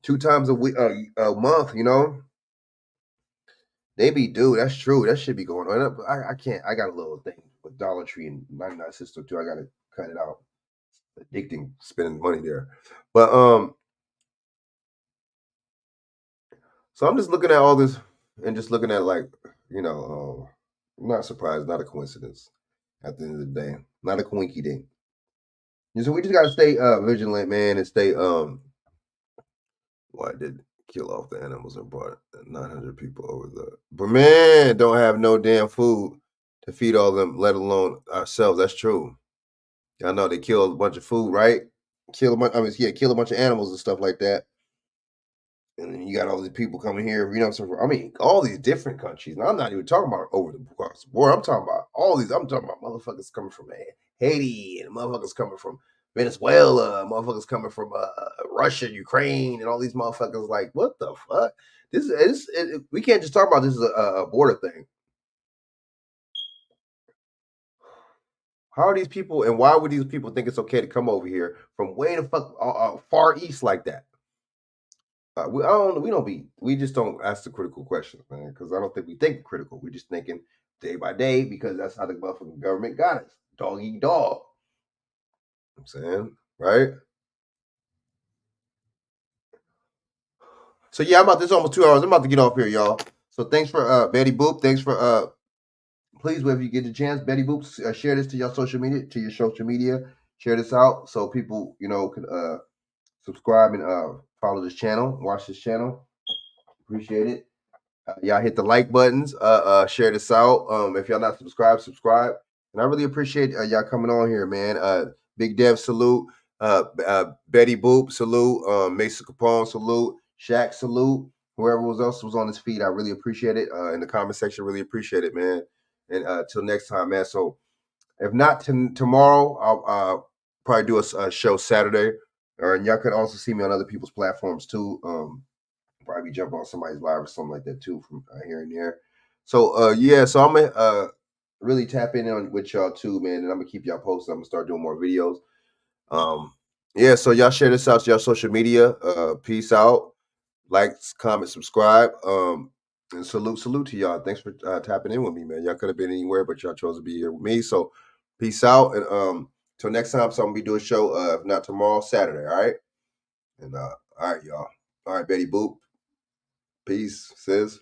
2 times a week, a month. They be dude. That's true. That should be going on. I can't. I got a little thing with Dollar Tree and 99 cents too. I gotta cut it out. Addicting spending money there. But so I'm just looking at all this and just looking at like, I'm not surprised, not a coincidence at the end of the day. Not a coinky dink. So we just gotta stay vigilant, man, and stay well, I did kill off the animals and brought 900 people over but man, don't have no damn food to feed all them, let alone ourselves. That's true. I know they killed a bunch of food, right? Kill a bunch of animals and stuff like that. And then you got all these people coming here, I mean, all these different countries. Now, I'm not even talking about over the border. I'm talking about all these. I'm talking about motherfuckers coming from Haiti and motherfuckers coming from Venezuela, motherfuckers coming from Russia, Ukraine, and all these motherfuckers. Like, what the fuck? We can't just talk about this as a border thing. How are these people, and why would these people think it's okay to come over here from way the fuck far east like that? We just don't ask the critical questions, man, because I don't think we think critical. We're just thinking day by day because that's how the motherfucking government got us. Dog eat dog. I'm saying, right? So yeah, this almost 2 hours. I'm about to get off here, y'all. So thanks for Betty Boop. Thanks for please, whenever you get the chance, Betty Boop, share this to your social media, share this out so people, can subscribe and follow this channel, watch this channel. Appreciate it. Y'all hit the like buttons, share this out. If y'all not subscribe. And I really appreciate y'all coming on here, man. Big Dev salute, Betty Boop salute, Mason Capone salute, Shaq salute, whoever else was on this feed. I really appreciate it. In the comment section, really appreciate it, man. And till next time, man. So if not tomorrow, I'll probably do a show Saturday. And y'all could also see me on other people's platforms too. Probably jump on somebody's live or something like that too from here and there. So yeah, so I'm gonna really tap in on with y'all too, man, and I'm gonna keep y'all posted. I'm gonna start doing more videos. Yeah, so y'all share this out to y'all social media. Peace out. Like, comment, subscribe. And salute to y'all. Thanks for tapping in with me, man. Y'all could have been anywhere, but y'all chose to be here with me. So peace out, and till next time. So I'm gonna be doing a show, if not tomorrow, Saturday. All right. And all right, y'all. All right, Betty Boop. Peace, sis.